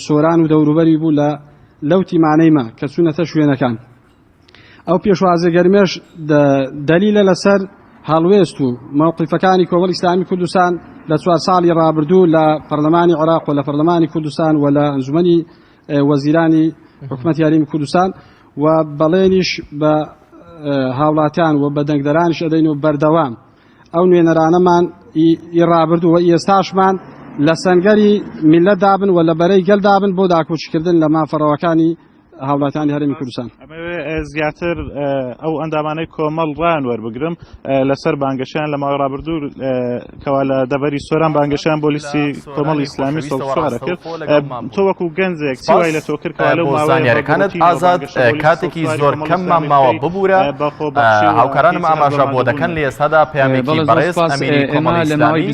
K: سۆران و دەوروبەری بوو لەو تیمانەیمە کە چوونەتە شوێنەکان. ئەو پێشوازیە گەرمێش دەلیلە لەسەر هەڵوێست و موقیفەکانی کۆمەڵی ئیسلامی کوردستان لە 4 ساڵی ڕابردوو لە پەرلەمانی عێراق و لە پەرلەمانی کوردستان و لە ئەنجومەنی وەزیرانی حکوومەتی هەرێمی کوردستان و بەڵێنیش بە هاوڵاتیان و بە دەنگدەرانیش ئەدەین و بەردەوام ئەو نوێنەرانەمان ڕابردوو و ئێستاشمان لە سەنگەری میلەت دابن و لە بەرەی گەل دابن بۆ داکۆچکردن لە مافەڕەوەکانی هاوڵاتیانی هەرێمی کوردستان.
H: ئەمەوێ زیاتر ئەو ئەندامانەی کۆمەڵ ڕان وەربگرم لەسەر بانگەشیان لە ماوەی ڕابردوو کەوا لە دەبەری سۆران بانگەشیان بۆ لیستی کۆمەڵی ئیسلامی سەڵسوارە کرد. تۆ وەکو گەنجێک چی وای لە تۆ کرد کە لەو
A: زانیاریەکانت ئازاد کاتێکی زۆر کەممان ماوە ببوورە، هاوکارانم ئاماژە بۆ دەکەن لە ئێستادا پەیامێکی بەڕێز ئەمیری کۆمەڵی ئیسلامی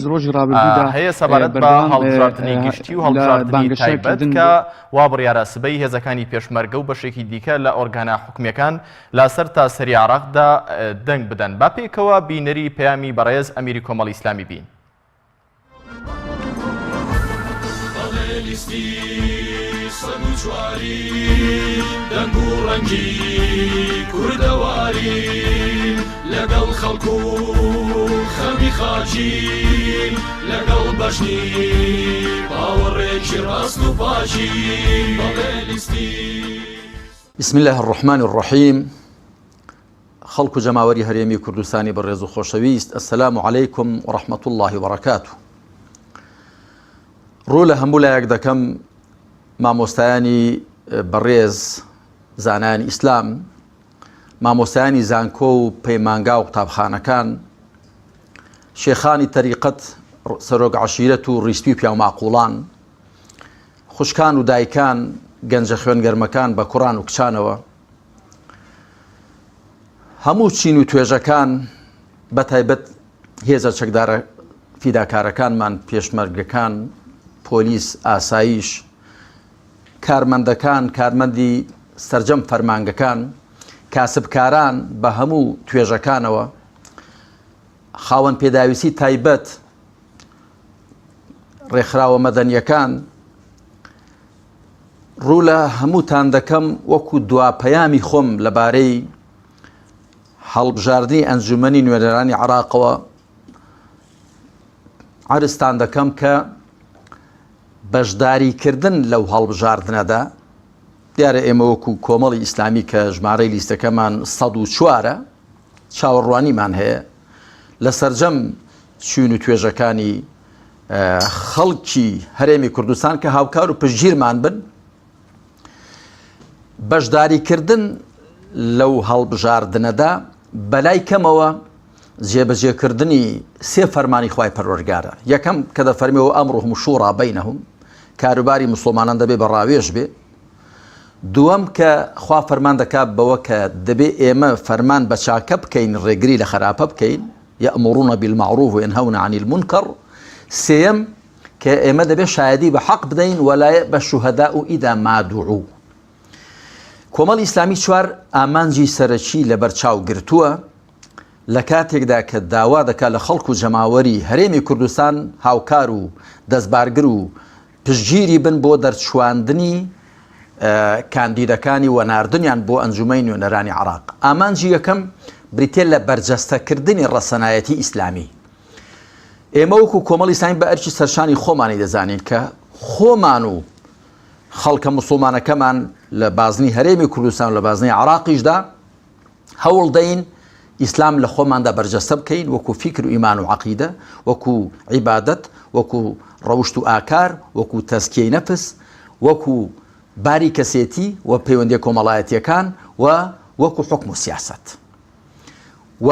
A: هەیە سەبارەت بە هەڵبژاردننی گشتی و هەڵبژاردننی تایبەت کە وا بڕیارە سبەی هێزەکانی پێشمەرگە و بەشێکی دیکە لە ئۆرگانە حکومیەکان لەسەر تاسەری عێراقدا دەنگ بدەن. با پێکەوە بینەری پەیامی بەڕێز ئەمیری کۆمەڵی ئیسلامی بین. دەنگ و ڕەنگی کوردەواری
L: لەگەڵ خەڵکو خەمی خاچین لەگەڵ بەشنی باوەڕێکی ڕاست و پاچی بەڵێلیستی.
M: بسم الله الرحمن الرحيم. خەڵک و جەماوەری هەرێمی کوردستانی بەڕێز و خۆشەویست، السلام عليكم ورحمة الله وبركاته. ڕوو لە هەموو لایەک دەکەم مامۆستایانی بەڕێز زانایانی ئیسلام، مامۆستایانی زانکۆ و پەیمانگا و قوتابخانەکان، شێخانی تەریقەت، سەرۆک عەشیرەت و ڕیسپی و پیاوماقوڵان، خوشکان و دایکان، گەنجە خوێنگەرمەکان بە کوڕان و کچانەوە، هەموو چین و توێژەکان، بە تایبەت هێزە چەکدارە فیداکارەکانمان، پێشمەرگەکان، پۆلیس، ئاسایش، کارمەندەکان، کارمەندی سەرجەم فەرمانگەکان، کاسبکاران، بە هەموو توێژەکانەوە، خاوەن پێداویستی تایبەت، ڕێکخراوە مەدەنیەکان، ڕوو لە هەمووتان دەکەم وەکو دواپەیامی خۆم لەبارەی هەڵبژاردنی ئەنجومەنی نوێنەرانی عێراقەوە عەرزتان دەکەم کە بەشداریکردن لەو هەڵبژاردنەدا، دیارە ئێمە وەکو کۆمەڵی ئیسلامی کە ژمارەی لیستەکەمان 104ە چاوەڕوانیمان هەیە لە سەرجەم چوون و توێژەکانی خەڵکی هەرێمی کوردستان کە هاوکار و پشتگیرمان بن. بەشداریکردن لەو هەڵبژاردنەدا بەلای کەمەوە جێبەجێکردنی سێ فەرمانی خوای پەروەردگارە. یەکەم کە دەفەرمێەوە ئەمڕۆهم شوڕا بەینەهم، کاروباری مسلمانان دەبێ بەڕاوێژ بێ. دووەم کە خوا فەرمان دەکات بەوە کە دەبێ ئێمە فەرمان بە چاکە بکەین، ڕێگری لە خراپە بکەین، یەئمڕون بالمەعروف وینهون عن المنکر. سێیەم کە ئێمە دەبێ شایەدی بە حەق بدەین وەلایە بە شوهەداء و ئیدا ما دوعو. کۆمەڵی ئیسلامی چوار ئامانجی سەرەکی لەبەرچاو گرتووە لە کاتێکدا کە داوا دەکات لە خەڵک و جەماوەری هەرێمی کوردستان هاوکار و دەستبارگر و پشتگیری بن بۆ دەرچواندنی کاندیدەکانی وەناردنیان بۆ ئەنجومەی نوێنەرانی عێراق. ئامانجی یەکەم بریتێ لە بەرجەستەکردنی ڕەسەنایەتی ئیسلامی. ئێمە وەکو کۆمەڵی ئیسلامی بە ئەرکی سەرشانی خۆمانی دەزانین کە خۆمان و خەڵکە موسڵمانەکەمان لە بازنی هەرێمی کوردستان و لە بازنی عێراقیشدا هەوڵ دەین ئیسلام لە خۆماندا بەرجەستە بکەین، وەکو فیکر و ئیمان و عەقیدە، وەکو عیبادەت، وەکو ڕەوشت و ئاکار، وەکو تەزکیەی نەفس، وەکو باری کەسێتی و پەیوەندی کۆمەڵایەتیەکان و وەکو حکم و سیاست. و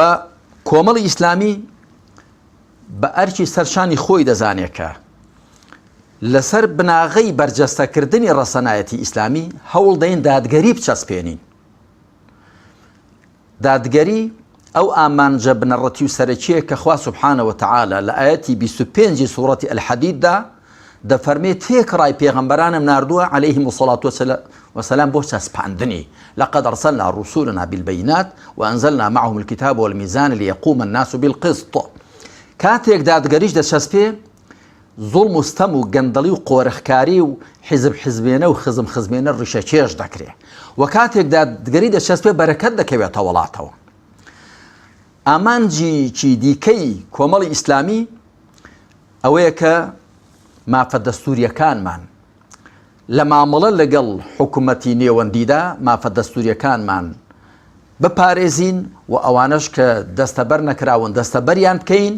M: کۆمەڵی ئیسلامی بە ئەرکی سەرشانی خۆی دەزانێت کە لەسەر بناغەی بەرجەستەکردنی ڕەسەنایەتی ئیسلامی هەوڵ دەین دادگەری بچەسپێنین. دادگەری ئەو ئامانجە بنەڕەتی و سەرەکیە کە خوا سوبحانە وتەعالە لە ئایەتی 25 سوڕەتی ئەلحەدیددا دەفەرمێ تێکڕای پێغەمبەرانم ناردووە عەلەیهیم الصەڵات وەسەلام بۆ چەسپاندنی لەقەد ئەرسەلنا ڕوسوولنا بالبەینات وئەنزەلنا مەعەهم الکتاب والمیزان لیەقومە الناس بالقسط. کاتێک دادگەریش دەچەسپێ، زوڵم و ستەم و گەندەڵی و قۆرەخکاری و حیزب حیزبێنە و خزم خزمێنە ڕیشەکێش دەکرێ و کاتێک دادگەری دەچەسپێ بەرەکەت دەکەوێتە وڵاتەوە. ئامانجی دیکەی کۆمەڵی ئیسلامی ئەوەیە کە مافە دەستوریەکانمان لە مامەڵە لەگەڵ حکوومەتی نێوەندیدا مافە دەستوریەکانمان بپارێزین و ئەوانش کە دەستەبەر نەکراون دەستەبەریان بکەین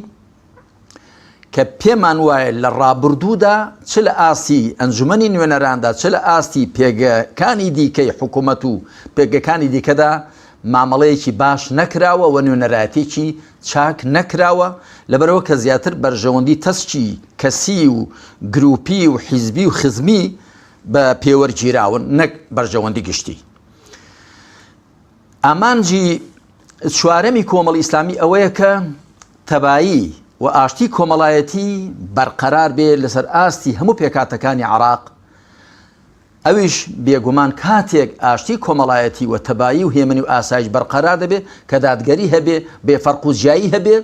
M: کە پێمان وایە لە ڕابردوودا چ لە ئاستی ئەنجومەنی نوێنەراندا چ لە ئاستی پێگەکانی دیکەی حکوومەت و پێگەکانی دیکەدا مامەڵەیەکی باش نەکراوە و نوێنەرایەتێکی چاک نەکراوە، لەبەرەوە کە زیاتر بەرژەوەندی تەسکی کەسی و گروپی و حیزبی و خزمی بە پێوەرگیراون، نەک بەرژەوەندی گشتی. ئامانجی چوارەمی کۆمەڵی ئیسلامی ئەوەیە کە تەبایی و ئاشتی کۆمەڵایەتی بەرقەرار بێ لەسەر ئاستی هەموو پێکاتەکانی عێراق. ئەویش بێگومان کاتێک ئاشتی کۆمەڵایەتی و تەبایی و هێمنی و ئاسایش بەرقەرار دەبێ کە دادگەری هەبێ، بێفەرقوجیایی هەبێ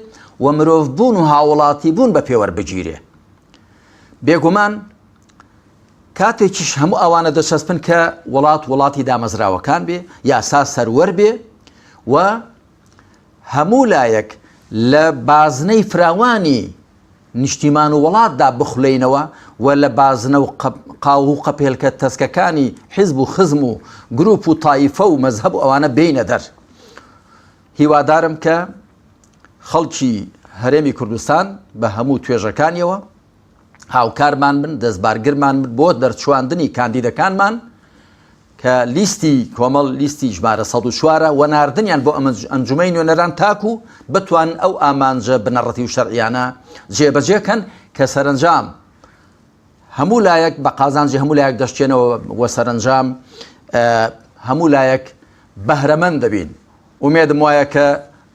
M: و مرۆڤ بوون و هاوڵاتی بوون بە پێوەربگیرێ. بێگومان کاتێکیش هەموو ئەوانە دەچەسپن کە وڵاتی دامەزراوەکان بێ، یاسا سەروەر بێ و هەموو لایەک لە بازنەی فراوانی نیشتیمان و وڵاتدا بخولێنەوە و لە بازنە و قاو و قەپێلکە تەسکەکانی حیزب و خزم و گروپ و تایفە و مەزهەب و ئەوانە بینە دەر. هیوادارم کە خەڵکی هەرێمی کوردستان بە هەموو توێژەکانیەوە هاوکارمان بن، دەستبارگرمان بن بۆ دەرچواندنی کاندیدەکانمان کە لیستی کۆمەڵ لیستی ژمارە ١04 و ناردنیان بۆ ئەنجومەی نوێنەران تاکو بتوان ئەو ئامانجە بنەڕەتی و شەرعیانە جێبەجێکەن کە سەرنجام هەموو لایەک بە قازانجی هەموو لایەک دەشتێنەوە و سەرنجام هەموو لایەک بەهرەمەند دەبین. ئومێدم وایە کە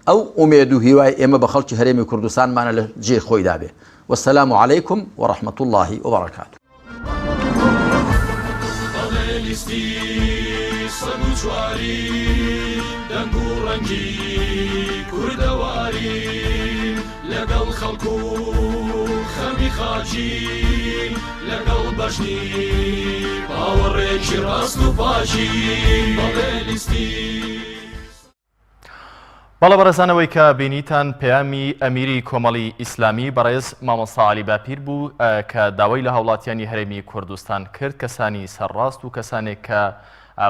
M: ئەو ئومێد و هیوای ئێمە بە خەڵکی هەرێمی کوردستانمانە لە جێ خۆی دابێ. والسلام عليكم ورحمة الله وبركاته.
L: لەگەڵ خەڵکو خەمی خاچین لەگەڵ بەشنی باوەڕێکی ڕاست و پاچی بەڵێ لیستی.
A: بەڵە بەڕێزانەوەی کە بینیتان پەیامی ئەمیری کۆمەڵی ئیسلامی بەڕێز مامۆستا عەلی باپیر بوو کە داوای لە هاوڵاتیانی هەرێمی کوردستان کرد کەسانی سەرڕاست و کەسانێک کە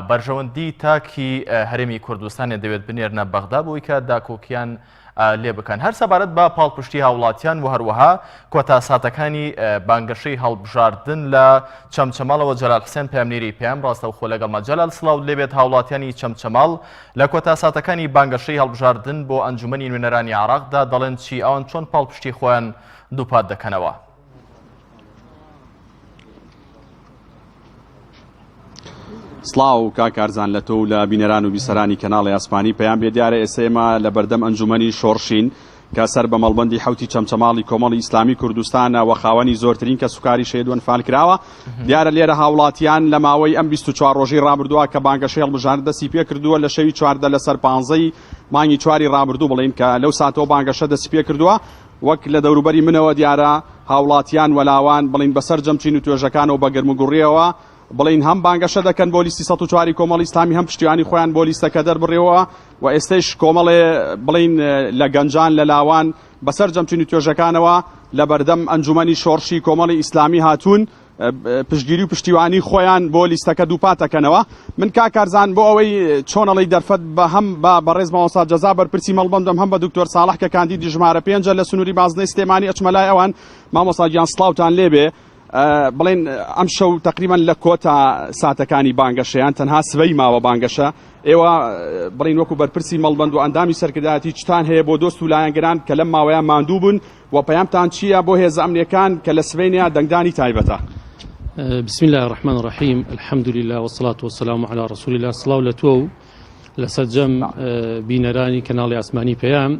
A: بەرژەوەندی تاکی هەرێمی کوردستانێ دەوێت بنێرنە بەغدا بووی کە داکۆکیان لێ بکەن. هەر سەبارەت بە پاڵپشتی هاوڵاتیان و هەروەها کۆتا ساتەکانی بانگەشەی هەڵبژاردن لە چەمچەماڵەوە جەلال حسێن پەیامنێری پێیام ڕاستەوخۆ لەگەڵمە. جەلال سڵاو لێبێت. هاوڵاتیانی چەمچەماڵ لە کۆتا ساتەکانی بانگەشەی هەڵبژاردن بۆ ئەنجومەنی نوێنەرانی عێراقدا دەڵێن چی ئەوان چۆن پاڵپشتی خۆیان دووپات دەکەنەوە؟
N: سڵاو کاکارزان لە تۆ و لە بینەران و بیسەرانی کەناڵی ئاسمانی پەیام بێ دیارە ئێسێمە لە بەردەم ئەنجومەنی شۆڕشین کە سەر بە مەڵبەندی حوتی چەمچەماڵی کۆمەڵی ئیسلامی کوردستانە و خاوەنی زۆرترین کە سوکاری شێدوەن فال کراوە. دیارە لێرە هاوڵاتیان لە ماوەی ئەم 24 ڕۆژەی ڕابردووە کە بانگەشەی هەڵبژاردن دەستی پێ کردووە لە شەوی 14 لەسەر 15 مانگی 4 ڕابردوو بڵین کە لەو ساتەوە بانگەشە دەستی پێ کردووە. وەک لە دەوروبەری منەوە دیارە هاوڵاتیان وەلاوان بڵین بەسەر جەمچین و توێژەکانەوە بە گەرموگوڕیەوە بڵین هەم بانگەشە دەکەن بۆ لیستی 104 کۆمەڵی ئیسلامی هەم پشتیوانی خۆیان بۆ لیستەکە دەربڕێەوە و ئێستش کۆمەڵێ بڵین لە گەنجان لە لاوان بەسەر جەمچین و توێژەکانەوە لە بەردەم ئەنجومەنی شۆڕشی کۆمەڵی ئیسلامی هاتوون پشتگیری و پشتیوانی خۆیان بۆ لیستەکە دووپاتەکەنەوە. من کاکارزان بۆ ئەوەی چۆنەڵی دەرفەت بە هەم بەڕێز مامۆستا جەزا بەرپرسی مەڵبەندم هەم بە دکتۆر ساڵح کە کاندیدی ژمارە 5 لە سنووری بازنەی سلێمانی ئەچمەلای ئەوان مامۆستا گیان سڵاوتان لێبێ. بڵێن ئەم شەو تقریبان لە کۆتا ساتەکانی بانگەشەیان تەنها سبەی ماوە بانگەشە ئێوە بڵین وەکو بەرپرسی مەڵبەند و ئەندامی سەرکردایەتی چتان هەیە بۆ دۆست و لایەنگەران کە لەم ماوەیان ماندوو بوون و پەیامتان چییە بۆ هێزە ئەمنیەکان کە لە سبەینیا دەنگدانی تایبەتە؟
O: بسم الله الرحمن الرحيم الحمد لله والصلاة والسلام على رسول الله صلى الله عليه وسلم لسجم بینەرانی کەناڵی ئاسمانی پەیام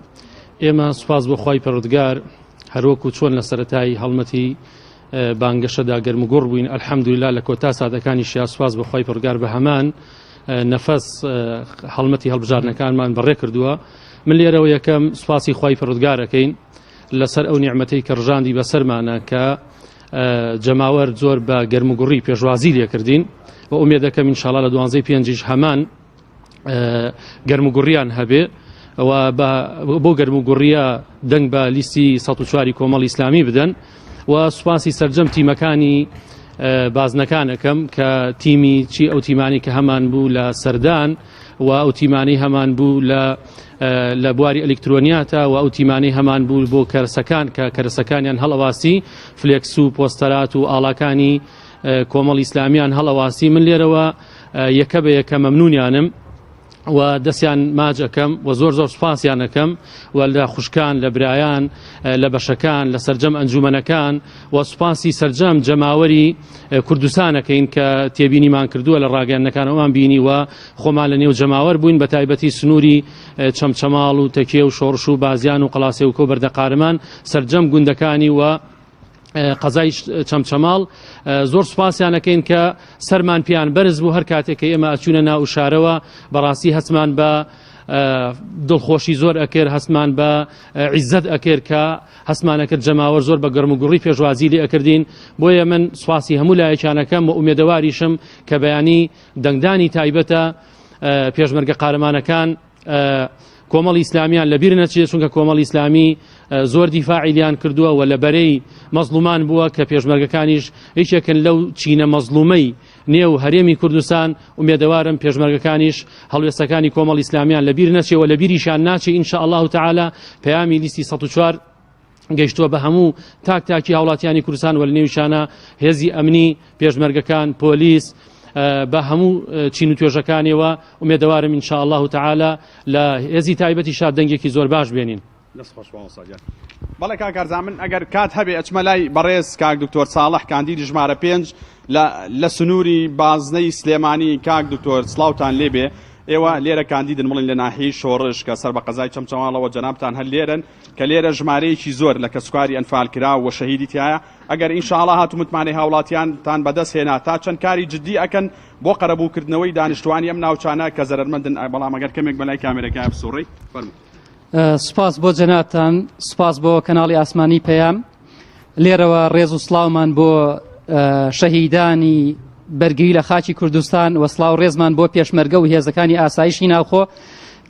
O: ئێمە سوپاس بۆ خوای پەروەردگار هەروەکو چۆن لە سەرەتای هەڵمەتی بانگەشەدا گەرموگوڕ بووین ئەلحەمدوللا لە کۆتا سادەکانی شیا سوپاس بە خوای پەروەردگار بە هەمان نەفەس هەڵمەتی هەڵبژاردنەکانمان بەڕێ کردووە. من لێرەوە یەکەم سوپاسی خوای پەروەردگارەکەین لەسەر ئەو نیعمەتەی کە ڕژاندی بەسەرمانە کە جەماوەر زۆر بە گەرموگوڕی پێشوازی لێکردین و ئومێد دەکەم ئینشاڵڵا لە 12 هەمان گەرموگوڕیان هەبێ و بۆ گەرموگوڕیە دەنگ بە لیستی 104 کۆمەڵی ئیسلامی بدەن و سوپاسی سەرجەم تیمەکانی بازنەکانەکەم کە تیمی چی ئەو تیمانی کە هەمان بوو لە سەردان و ئەو تیمانی هەمان بوو لە بواری ئەلکترۆنیاتە و ئەو تیمانی هەمان بوو بۆ کەرسەکان کە کەرسەکانیان هەڵەواسی فلێکس و پۆستەرات و ئاڵاکانی کۆمەڵی ئیسلامیان هەڵەواسی. من لێرەوە یەکە بە یەکە مەمنونیانم و دەستیان ماجەکەم و زۆر سوپاسیانەکەم و لە خوشکان لە برایان لە بەشەکان لە سەرجەم ئەنجومەنەکان و سوپاسی سەرجەم جەماوەری کوردستانەکەین کە تێبینیمان کردووە لە ڕاگەیاندنەکانەوەمان بینی و خۆمان لە نێو جەماوەر بووین بە تایبەتی سنووری چەمچەماڵ و تەکیە و شۆڕش و بازیان و قەڵاسێ و کۆبەردە قارمان سەرجەم گوندەکانی و قەزای چەمچەماڵ زۆر سوپاسیانەکەین کە سەرمان پیان بەرز بوو هەر کاتێک کە ئێمە ئەچوونە ناو شارەوە بەڕاستی هەستمان بە دڵخۆشی زۆر ئەکرد هەستمان بە عیزەت ئەکرد کە هەستمانەکرد جەماوەر زۆر بە گەرموگوڕی پێشوازی لێ ئەکردین. بۆیە من سوپاسی هەموو لایەکانەکەم و ئومێدەواریشم کە بەیانی دەنگدانی تایبەتە پێشمەرگە قارەمانەکان کۆمەڵی ئیسلامیان لەبیر نەچێت چونکە کۆمەڵی ئیسلامی زۆر دیفاعی لیان کردووە و لە بەرەی مەزلومان بووە کە پێشمەرگەکانیش هیچێکن لەو چینە مەزلومەی نێو هەرێمی کوردستان ومێدەوارم پێشمەرگەکانیش هەڵوێستەکانی کۆمەڵی ئیسلامیان لەبیر نەچێەوە لە بیریشان ناچێ ئینشا الله تعالی پەیامی لیستی 104 گەیشتووە بە هەموو تاکی هاوڵاتیانی کوردستان و لە نێویشانە هێزی ئەمنی پێشمەرگەکان پۆلیس بە هەموو چین و توێژەکانیەوە ومێدەوارم ئینشا الله تعالی لە هێزی تایبەتی شاد دەنگێکی زۆر باش بێنین.
N: بەڵێ کاکارزان من ئەگەر کات هەبێ ئەچمە لای بەڕێز کاک دکتۆر ساڵح کاندیدی ژمارە 5 لە سنووری بازنەی سلێمانی کاک دکتۆر سڵاوتان لێبێ ئێوە لێرە کاندیدن مڵین لە ناحیەی شۆڕش کە سەر بە قەزای چەمچەماڵەوە جەنابتان هەر لێرن کە لێرە ژمارەیەکی زۆر لە کەسوکاری ئەنفال کرا و شەهیدی تایە ئەگەر ئینشاءڵڵا هاتوو متمانەی هاوڵاتیانتان بەدەست هێنا تا چەند کاری جددی ئەکەن بۆ قەرەبووکردنەوەی دانیشتوانی ئەم ناوچانە کە زەرمەندن بەڵام ئەگەر کەمێک بەلای کامێرەکە بسوڕی فەرموو.
P: سپاس بۆ جەنابتان، سپاس بۆ کەناڵی ئاسمانی پەیام. لێرەوە ڕێز و سڵاومان بۆ شەهیدانی بەرگری لە خاکی کوردستان و سڵاو ڕێزمان بۆ پێشمەرگە و هێزەکانی ئاسایشی ناوخۆ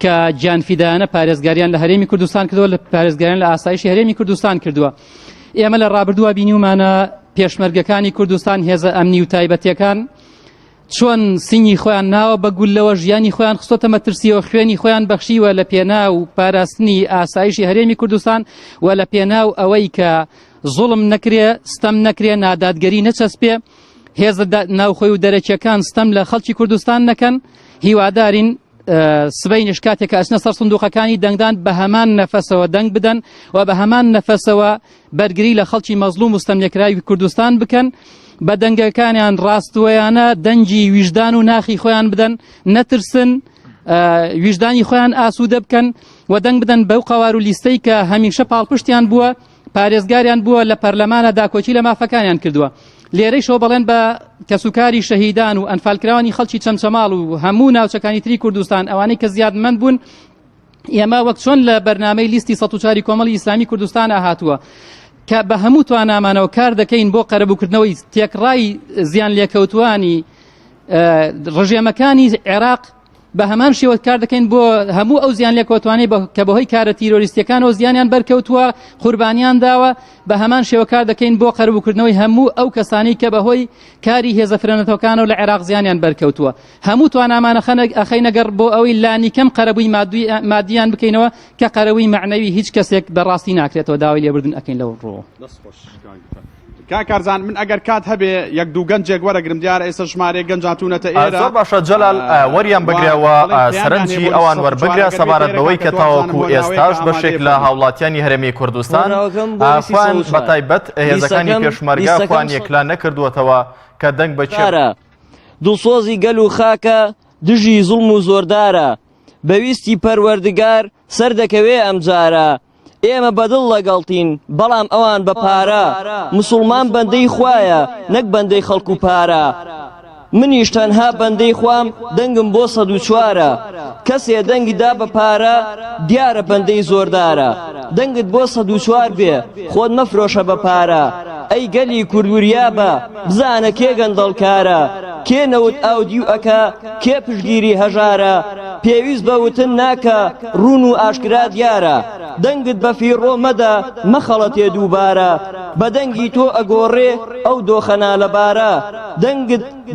P: کە گیانفیدانە پارێزگاریان لە هەرێمی کوردستان کردووە لە پارێزگاریان لە ئاسایشی هەرێمی کوردستان کردووە. ئێمە لە ڕابردووە بینیومانە پێشمەرگەکانی کوردستان هێزە ئەمنی و تایبەتیەکان چۆن سینی خۆیان ناوە بە گولەوە ژیانی خۆیان خستۆتە مەترسیەوە خوێنی خۆیان بەخشیوە لە پێناو پاراستنی ئاسایشی هەرێمی کوردستان و لە پێناو ئەوەی کە زوڵم نەکرێ ستەم نەکرێ نادادگەری نەچەسپێ هێزە ناوخۆی و دەرەکیەکان ستەم لە خەڵکی کوردستان نەکەن هیوادارین سبەینش کاتێکە ئەچنە سەر سندوقەکانی دەنگدان بە هەمان نەفەسەوە دەنگ بدەن و بە هەمان نەفەسەوە بەرگری لە خەڵکی مەزلوم و ستەملێکراوی کوردستان بکەن بە دەنگەکانیان ڕاستوەیانە دەنگی ویژدان و ناخی خۆیان بدەن نەترسن ویژدانی خۆیان ئاسوودە بکەن و دەنگ بدەن بەو قەوار و لیستەی کە هەمیشە پاڵپشتیان بووە پارێزگاریان بووە لە پەرلەمانە داکۆچی لە مافەکانیان کردووە. لێرەی شەوە بەڵێن بە کەسوکاری شەهیدان و ئەنفالکراوانی خەڵکی چەمچەماڵ و هەموو ناوچەکانی تری کوردستان ئەوانەی کە زیادمەند بوون ئێمە وەک چۆن لە بەرنامەی لیستی 104 کۆمەڵی ئیسلامی کوردستان هاتووە کە بە هەموو توانامانەوە کار دەکەین بۆ قەرەبووکردنەوەی تێکڕای زیان لێکەوتوانی ڕژێمەکانی عێراق بە هەمان شێوە کار دەکەین بۆ هەموو ئەو زیان لێکەوتوانەی کە بەهۆی کارە تیرۆریستیەکانەوە زیانیان بەرکەوتووە قوربانیان داوە بە هەمان شێوە کار دەکەین بۆ قەرەبووکردنەوەی هەموو ئەو کەسانی کە بەهۆی کاری هێزە فرێنەتەوەکانەوە لە عێراق زیانیان بەرکەوتووە هەموو توانامانە ئەخەینەگەڕ بۆ ئەوەی لانیکەم قەرەبووی مادیان بکەینەوە کە قەرەبووی معنەوی هیچ کەسێک بەڕاستی ناکرێتەوە داوای لێبوردن ئەکەین لەو ڕۆ.
N: کاکارزان من ئەگەر کات هەبێ یەک دوو گەنجێک وەرەگرم دیارە ئێستا ژمارەیە گەنجاتونەتە ئێرە
A: زۆر باشە جەلال وەریان بگرێەوە سەرنجی ئەوان وەربگرە سەبارەت بەوەی کە تاوەکو ئێستاش بەشێک لە هاوڵاتیانی هەرێمی کوردستان خوان بەتایبەت هێزەکانی پێشمەرگە خوان یەکلا نەکردووەتەوە کە دەنگ بەچێرە
Q: دڵسۆزی گەل و خاکە دژی زوڵم و زۆردارە بەویستی پەروەردگار سەر دەکەوێ ئەم جارە ئێمە بەدڵ لەگەڵتین بەڵام ئەوان بە پارە موسڵمان بەندەی خوایە نەک بەندەی خەڵک و پارە منیش تەنها بەندەی خوام دەنگم بۆ 104 کەسێ دەنگی دا بە پارە دیارە بەندەی زۆردارە دەنگت بۆ 104 بێ خۆت مەفرۆشە بە پارە ئەی گەلی کوردوریابە بزانە کێ گەندەڵکارە کێ نەوت ئاودی و ئەکا کێ پشگیری هەژارە پێویست بەوتن ناکە ڕون و ئاشکرا دیارە دەنگت بە فیڕۆ مەدە مەخەڵەتێ دووبارە بە دەنگی تۆ ئەگۆڕێ ئەو دۆخەنا لەبارە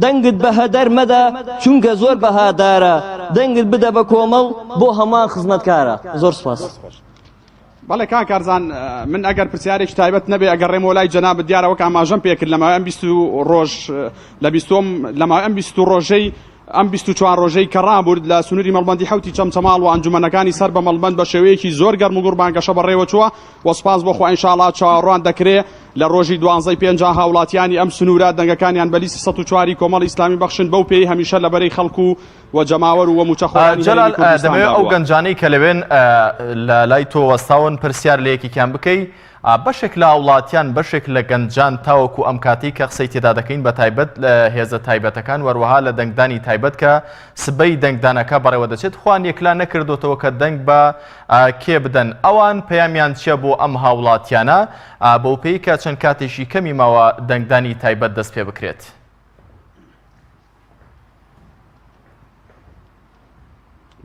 Q: دەنگت بە هەدەر مەدە چونکە زۆر بەهادارە دەنگت بدە بە کۆمەڵ بۆ هەمان خزمەتکارە. زۆر سپاس.
N: بەڵێ کاکارزان من ئەگەر پرسیارێکی تایبەت نەبێ ئەگەر ڕێمەوە لای جەنابەت دیارەوە ئاماژەم پێکرد لەماوەی ئەم 20 ڕۆژ لەماوەی ئەم 20 ڕۆژەی ئەم 24 ڕۆژەی کە ڕابوورد لە سنووری مەڵبەندی حوتی چەمچەماڵ و ئەنجومەنەکانی سەر بە مەڵبەند بە شێوەیەکی زۆر گەرم و گوربانگەشە بەڕێوە چووە و سپاس بۆ خوا ئینشاڵڵا چاوەڕوان دەکرێت لە ڕۆژی 12 هاوڵاتیانی ئەم سنوورە دەنگەکانیان بە لیستی 104 کۆمەڵی ئیسلامی بەخشن بەو پێی هەمیشە لەبەرەی خەڵکو و جەماوەر و موچەخۆرانی
A: جەلال دەمەوێت ئەو گەنجانەی کە لەوێن لە لای تۆ وەستاون پرسیار لە یەکێکیان بکەی بەشێک لە وڵاتیان بەشێک لە گەنجان تاوەکو ئەم کاتی کە قسەی تێدا دەکەین بە تایبەت لە هێزە تایبەتەکان وەروەها لە دەنگدانی تایبەت کە سبەی دەنگدانەکە بەڕێوە دەچێت خوان یەکلا نەکردوتەوە کە دەنگ بە کێ بدەن ئەوان پەیامیان چیە بۆ ئەم هاوڵاتیانە بەو پێی کە چەند کاتێکی کەمی ماوە دەنگدانی تایبەت دەست پێ بکرێت.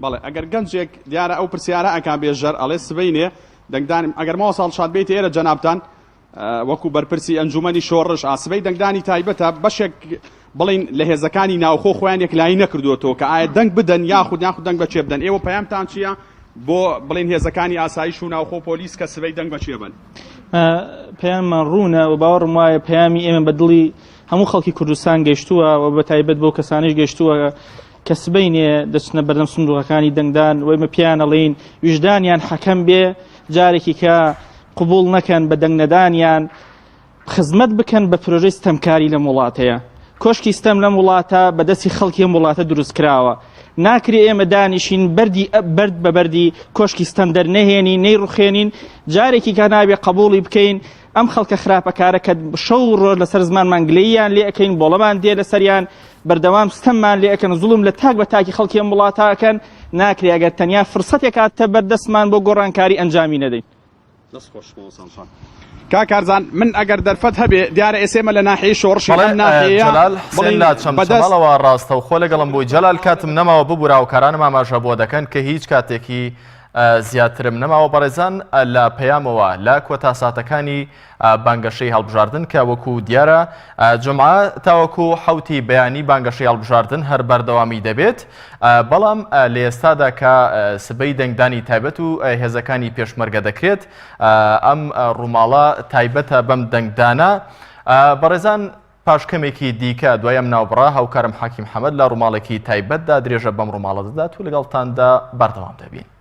N: بەڵێ ئەگەر گەنجێک دیارە ئەو پرسیارە ئەکان بێژەر ئەڵێ سبەینێ دەنگدانم ئەگەر ماوە ساڵ شاد بێت ئێرە جەنابتان وەکو بەرپرسی ئەنجومەنی شۆڕش ئاسبەی دەنگدانی تایبەتە بەشێک بڵین لە هێزەکانی ناوخۆ خۆیان یەکلایی نەکردوێتەوە کە ئایا دەنگ بدەن یاخود دەنگ بەچێ بدەن ئێوە پەیامتان چییە بۆ بڵین هێزەکانی ئاسایش و ناوخۆ پۆلیس کە سبەی دەنگ بەچێ بن
R: پەیاممان ڕوونە و باوەڕم وایە پەیامی ئێمە بە دڵی هەموو خەڵکی کوردستان گەیشتووە و بە تایبەت بۆ کەسانش گەیشتووە کە سبەینێ دەچنە بەردەم سندوقەکانی دەنگدان و ئێمە پیانەڵین ویژدانیان حەکەم بێ جارێکی کە قبول نەکەن بە دەنگ نەدانیان خزمەت بکەن بە پرۆژەی ستەمکاری لە وڵاتەیە کۆشکی ستەم لەم وڵاتە بەدەستی خەڵکی ئەم وڵاتە دروست کراوە ناکرێ ئێمە دانیشین بەرد بە بەردی کۆشکی ستەم دەرنەهێنین نەیڕوخێنین جارێکی کە نابێ قبوڵی بکەین ئەم خەڵکە خراپەکارە کە شەو ڕۆژ لەسەر زمانمان گلەییان لێ ئەەکەین بۆڵەمان دێ لەسەریان بەردەوام ستەممان لێ ئەەکەن زوڵم لە تاک بە تاکی خەڵکی ئەم وڵاتەکەن ناکرێ ئەگەر تەنیا فرسەتێک هاتە بەردەستمان بۆ گۆڕانکاری ئەنجامی نەدەین
N: کاکارزان من ئەگەر دەرفەت هەبێ دیارە ئێسێمە لە ناحیەی شۆڕشی
A: چەمەڵەوە ڕاستە و خۆ لەگەڵم بووی جەلال کاتم نەماوە ببووراوکارانم ئاماژە بۆ دەکەن کە هیچ کاتێکی زیاترم نەماوە بەڕێزان لە پەیامەوە لە کۆتا ساتەکانی بانگەشەی هەڵبژاردن کە وەکو دیارە جمعە تاوەکو حوتی بەیانی بانگەشەی هەڵبژاردن هەر بەردەوامی دەبێت بەڵام لە ئێستادا کە سبەی دەنگدانی تایبەت و هێزەکانی پێشمەرگە دەکرێت ئەم ڕووماڵە تایبەتە بەم دەنگدانە بەڕێزان پاشکەمێکی دیکە دوایم ناوبڕا هاوکارم حاکیم حەمەد لە ڕووماڵێکی تایبەتدا درێژە بەم ڕووماڵە دەدات و لەگەڵتاندا بەردەوام دەبین.